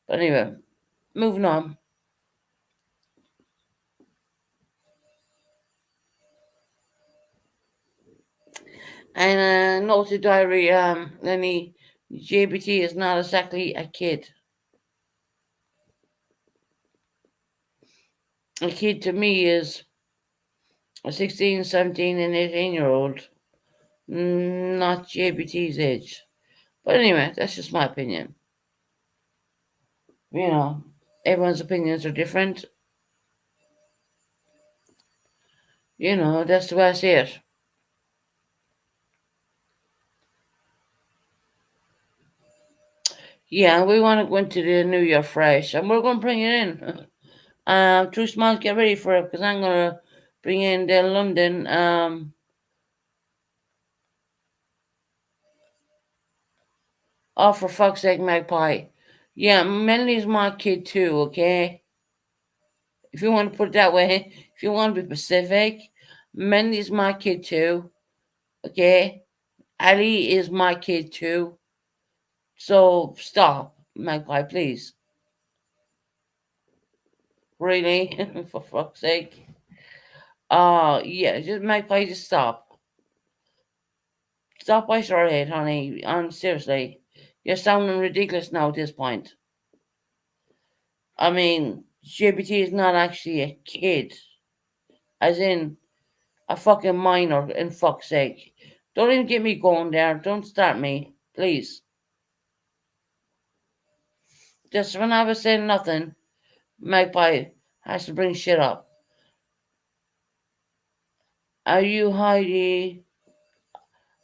But anyway, moving on. And note to diary. Lenny, JBT is not exactly a kid. A kid to me is a 16, 17, and 18-year-old, not JBT's age. But anyway, that's just my opinion. You know, everyone's opinions are different. That's the way I see it. Yeah, we want to go into the new year fresh, and we're going to bring it in. Too small, get ready for it, because I'm going to bring in the London. Oh, for fuck's sake, Magpie. Yeah, Melanie's my kid too, okay? If you want to put it that way, if you want to be specific, Melanie's my kid too, okay? Ali is my kid too. So stop, Magpie, please. Really? For fuck's sake. Yeah, just Magpie, just stop. Stop by Starhead, honey. Seriously. You're sounding ridiculous now at this point. I mean, JBT is not actually a kid. As in, a fucking minor, in fuck's sake. Don't even get me going there. Don't start me. Please. Just when I was saying nothing, Magpie has to bring shit up. Are you Heidi?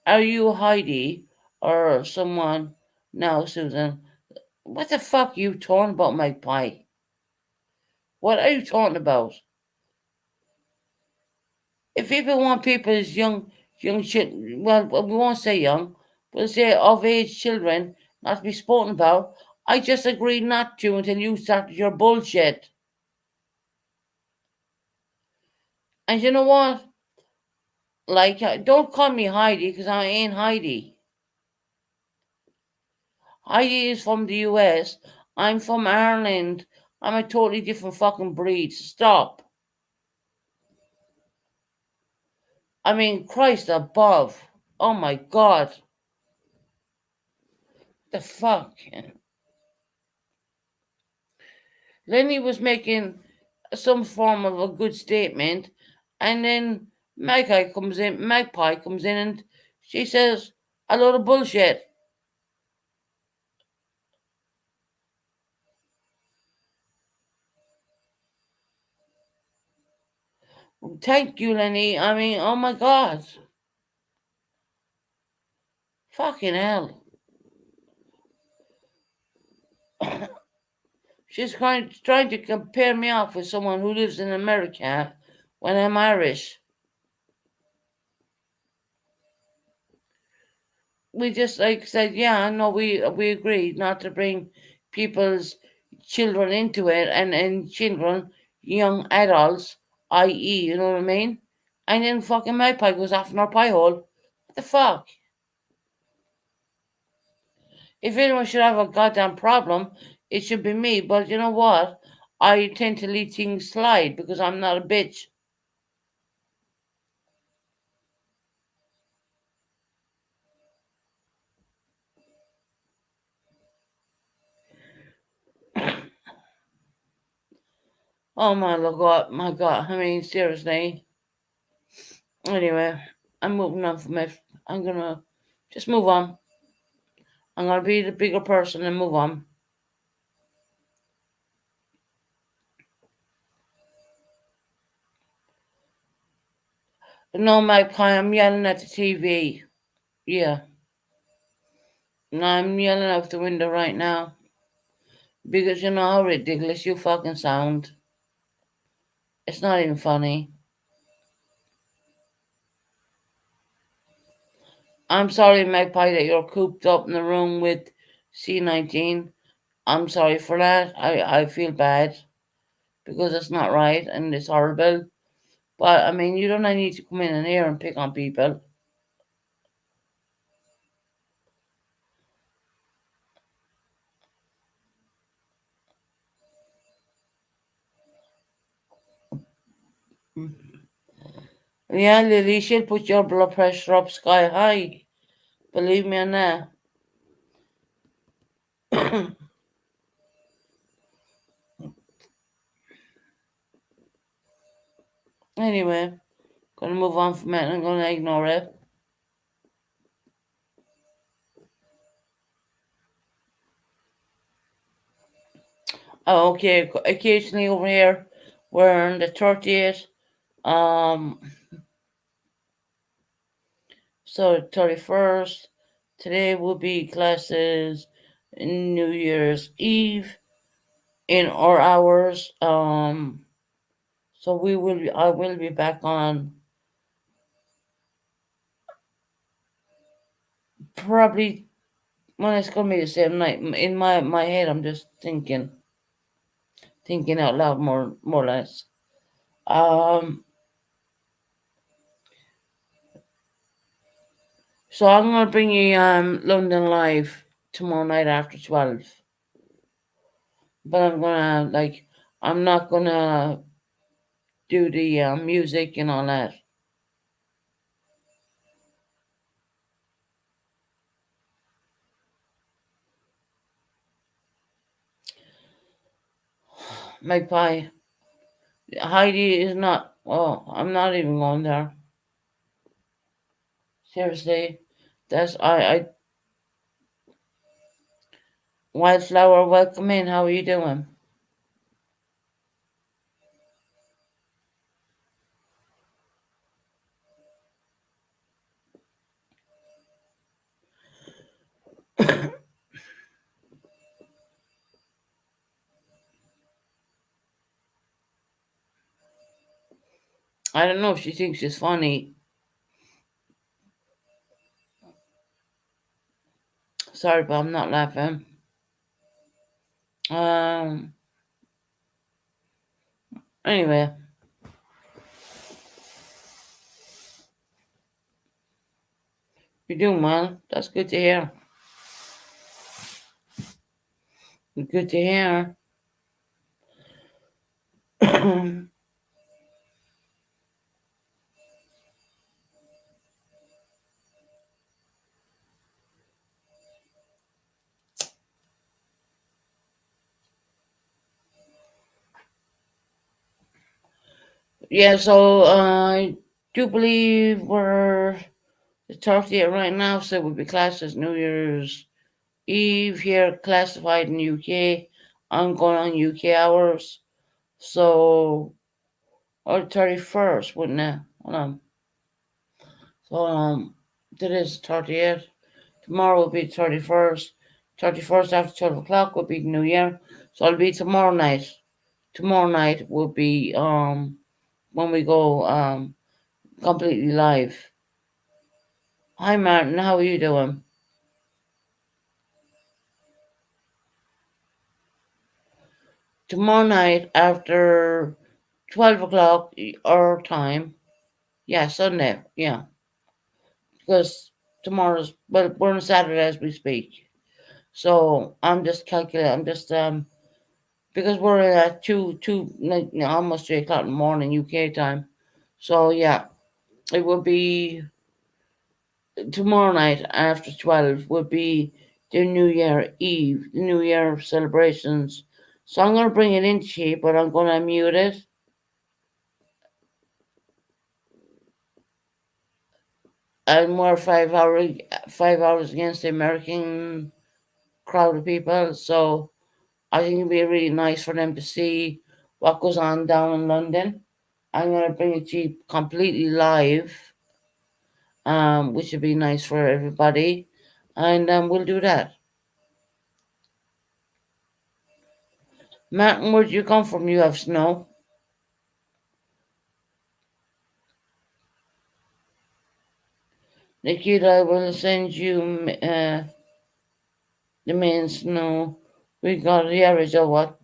Are you Heidi or someone? No, Susan. What the fuck are you talking about, Magpie? What are you talking about? If people want people's young children, well, we won't say young, we'll say of age children not to be spoken about. I just agreed not to until you started your bullshit. And you know what? Like, don't call me Heidi because I ain't Heidi. Heidi is from the US. I'm from Ireland. I'm a totally different fucking breed. Stop. I mean, Christ above. Oh my God. The fuck? Lenny was making some form of a good statement, and then Magpie comes in, and she says a load of bullshit. Thank you, Lenny. I mean, oh my God. Fucking hell. She's trying to compare me off with someone who lives in America when I'm Irish. We just like said, yeah, no, we agreed not to bring people's children into it, and children, young adults, i.e., you know what I mean? And then fucking Magpie goes off in our pie hole. What the fuck? If anyone should have a goddamn problem, it should be me. But you know what? I tend to let things slide because I'm not a bitch. Oh my God. I mean, seriously. Anyway, I'm moving on from it. I'm gonna just move on. I'm gonna be the bigger person and move on. No, Magpie, I'm yelling at the TV. Yeah, no, I'm yelling out the window right now because you know how ridiculous you fucking sound. It's not even funny. I'm sorry, Magpie, that you're cooped up in the room with C19. I'm sorry for that. I feel bad because it's not right and it's horrible. But I mean, you don't need to come in here and pick on people. Yeah, Lily, she'll put your blood pressure up sky high. Believe me on that. Anyway, gonna move on from it. I'm gonna ignore it. Oh, okay. Occasionally over here, we're on the 30th. Um, so 31st. Today will be classes. New Year's Eve in our hours. So we will. I will be back on probably when it's gonna be the same night. In my head, I'm just thinking out loud, more or less. Um, so I'm gonna bring you London Live tomorrow night after 12. But I'm not gonna do the music and all that. Magpie. Heidi is not. Oh, I'm not even going there. Seriously, that's I. Wildflower, welcome in. How are you doing? I don't know if she thinks it's funny. Sorry, but I'm not laughing. Um. Anyway, you're doing well. That's good to hear. Good to hear. Yeah. So I do believe we're the 30th right now, so it would be classed as New Year's Eve here, classified in UK. I'm going on UK hours, so or 31st, wouldn't it? Hold on. So today's 30th. Tomorrow will be 31st. 31st after 12 o'clock will be New Year. So it'll be tomorrow night. Tomorrow night will be when we go completely live. Hi Martin, how are you doing? Tomorrow night after 12 o'clock our time. Yeah, Sunday. Yeah. Because tomorrow's, well, we're on Saturday as we speak. So I'm just calculating, I'm just, because we're at 2, like, almost 3 o'clock in the morning UK time. So yeah, it will be tomorrow night after 12 will be the New Year Eve, the New Year celebrations. So I'm going to bring it into you, but I'm going to mute it. And we're 5 hours against the American crowd of people. So I think it'd be really nice for them to see what goes on down in London. I'm going to bring it to you completely live, which would be nice for everybody. And we'll do that. Martin, where do you come from? You have snow. Nikita, I will send you the main snow. We got the average of what,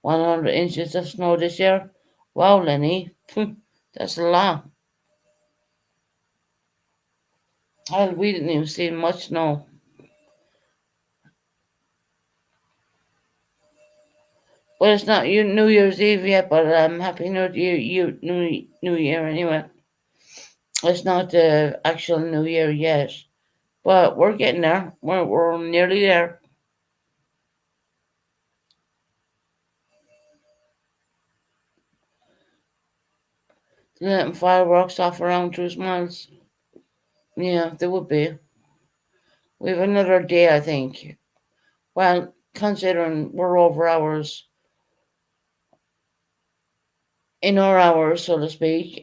100 inches of snow this year? Wow, Lenny. That's a lot. Hell, we didn't even see much snow. Well, it's not New Year's Eve yet, but Happy New Year anyway. It's not the actual New Year yet, but we're getting there. We're nearly there. Letting fireworks off around two miles. Yeah, there would be. We have another day, I think. Well, considering we're over hours, in our hours, so to speak.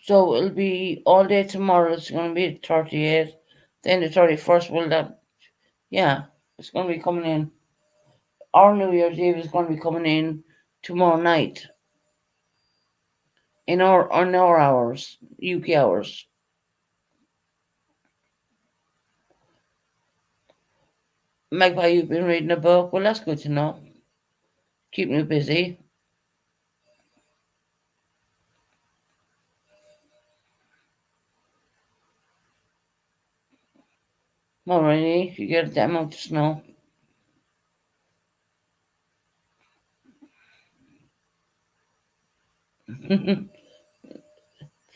So it'll be all day tomorrow. It's going to be the 38th. Then the 31st will that. Yeah, it's going to be coming in. Our New Year's Eve is going to be coming in tomorrow night in our hours, UK hours. Magpie, you've been reading a book. Well, that's good to know. Keeping you busy. Alrighty, you get that amount of snow.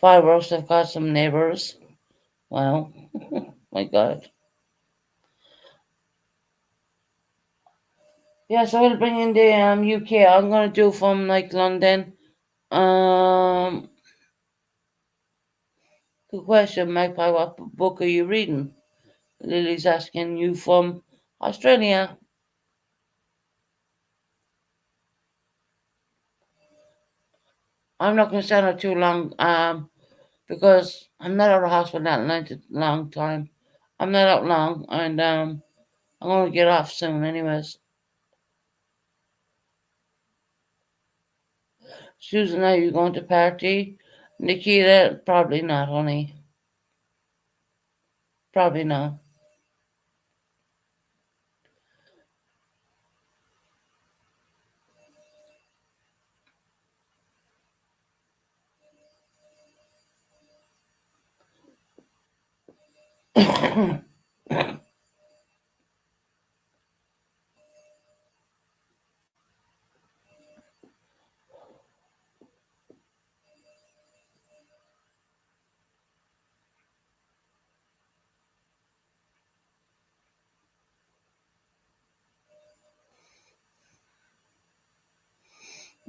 Fireworks have got some neighbors. Wow, my God. Yeah, so we'll bring in the UK. I'm gonna do from like London. Um, Good question, Magpie. What book are you reading? Lily's asking you from Australia. I'm not gonna stand out too long, because I'm not out of hospital that long time. I'm not out long, and I'm gonna get off soon, anyways. Susan, are you going to party? Nikita, probably not, honey. Probably not.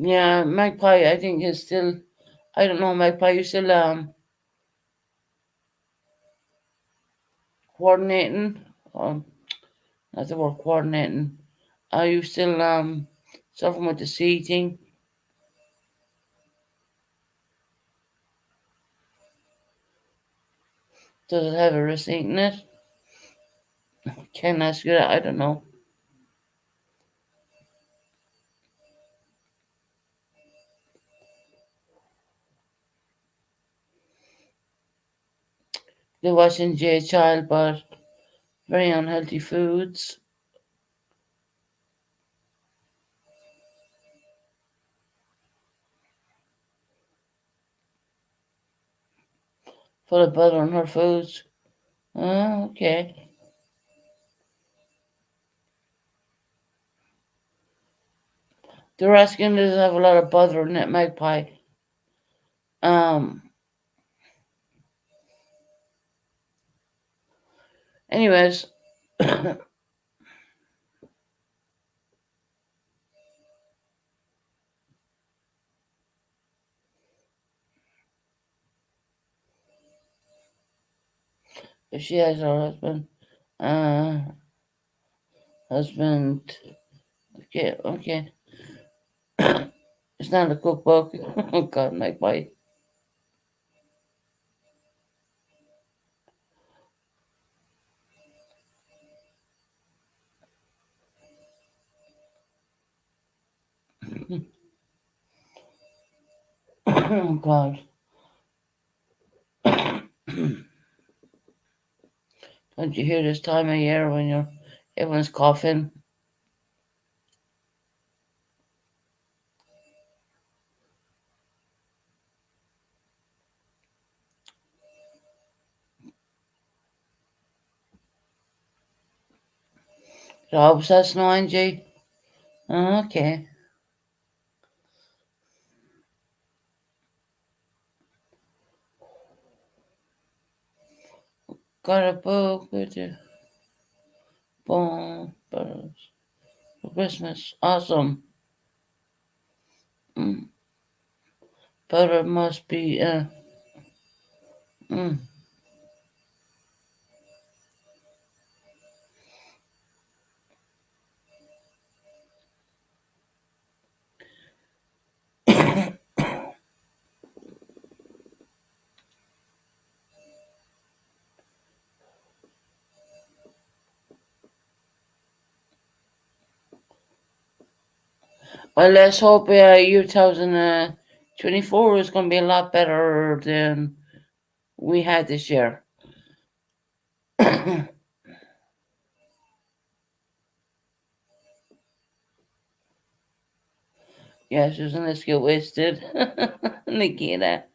Yeah, Magpie, I think is still. I don't know, Magpie. You still coordinating? Not the word coordinating. Are you still suffering with the seating? Does it have a receipt in it? Can I ask you that? I don't know. They're watching J Child, but very unhealthy foods. Full of butter on her foods. Oh, okay. They're asking does it have a lot of butter in it, Magpie? Um. Anyways, if she has her husband, uh, husband. Okay, okay. It's not a cookbook. Oh God, Magpie. Oh God. Don't you hear this time of year when everyone's coughing? I hope that's no Angie. Okay. Got a book with you. Boom. For Christmas. Awesome. Mm. Butter must be. Mm. Well, let's hope 2024 is going to be a lot better than we had this year. Yeah, Susan, let's get wasted. Nikita.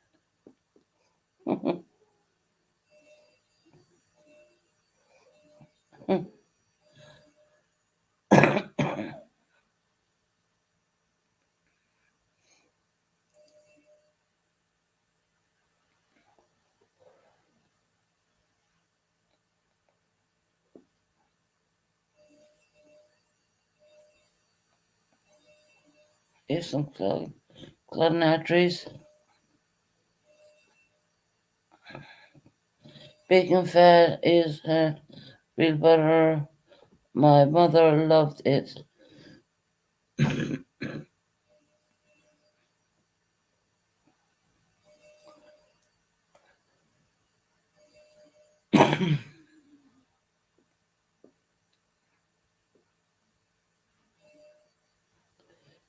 Here's some glutton arteries. Bacon fat is real butter. My mother loved it.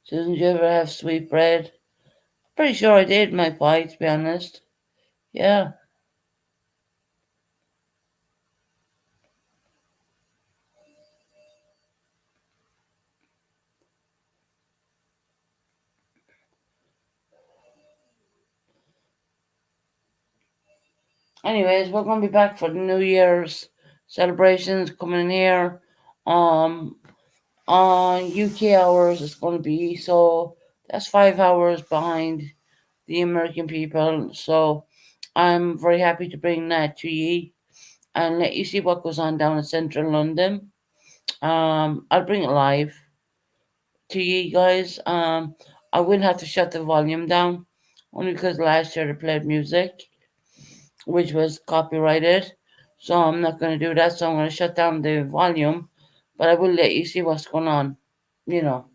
Susan, did you ever have sweet bread? Pretty sure I did, my pie, to be honest. Yeah. Anyways, we're going to be back for the New Year's celebrations coming in here. Um, on UK hours, it's going to be so that's 5 hours behind the American people. So I'm very happy to bring that to ye and let you see what goes on down in central London. I'll bring it live to you guys. I will have to shut the volume down only because last year they played music which was copyrighted. So I'm not going to do that. So I'm going to shut down the volume, but I will let you see what's going on, you know,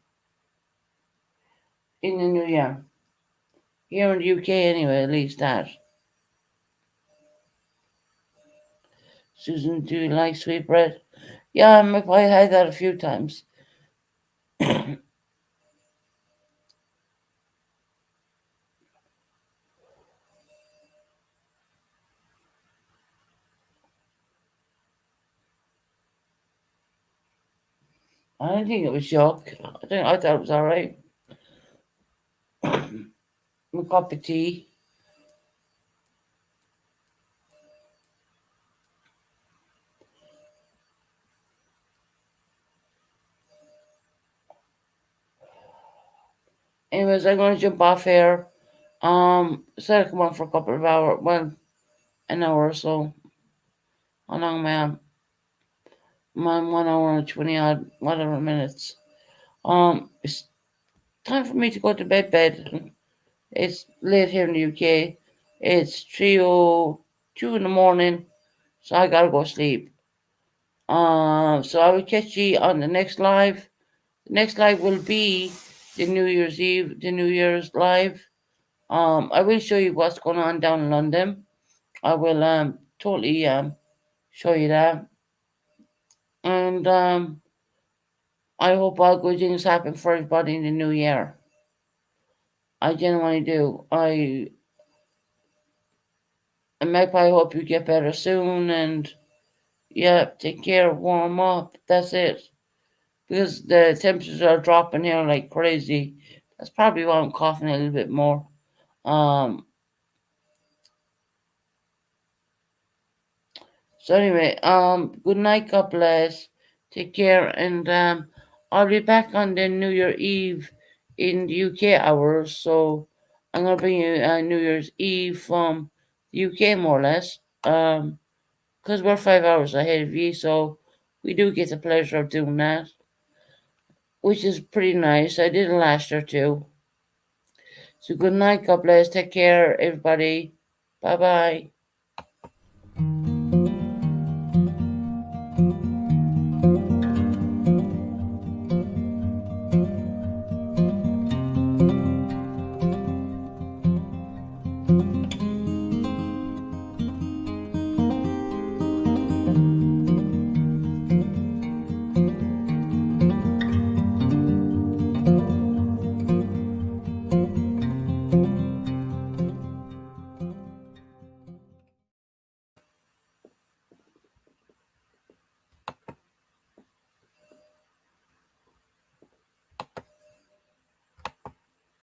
in the new year. Here in the UK, anyway, at least that. Susan, do you like sweetbread? Yeah, I had that a few times. I don't think it was yuck. I thought it was all right. A cup of tea. Anyways, I'm going to jump off here. So I come on for a couple of hours. Well, an hour or so. How long, ma'am? My 1 hour and 20 odd whatever minutes. It's time for me to go to bed. It's late here in the UK. It's 3:02 in the morning, so I gotta go sleep. So I will catch you on the next live. The next live will be the New Year's Eve, the New Year's live. I will show you what's going on down in London. I will totally show you that. And I hope all good things happen for everybody in the new year. I genuinely do. I Magpie, hope you get better soon and yeah, take care, warm up. That's it. Because the temperatures are dropping here like crazy. That's probably why I'm coughing a little bit more. Um so anyway, good night, God bless. Take care and I'll be back on the New Year Eve in the UK hours, so I'm gonna bring you New Year's Eve from the UK more or less. Because we're 5 hours ahead of you, so we do get the pleasure of doing that, which is pretty nice. I did it last year too. So good night, God bless, take care, everybody. Bye bye.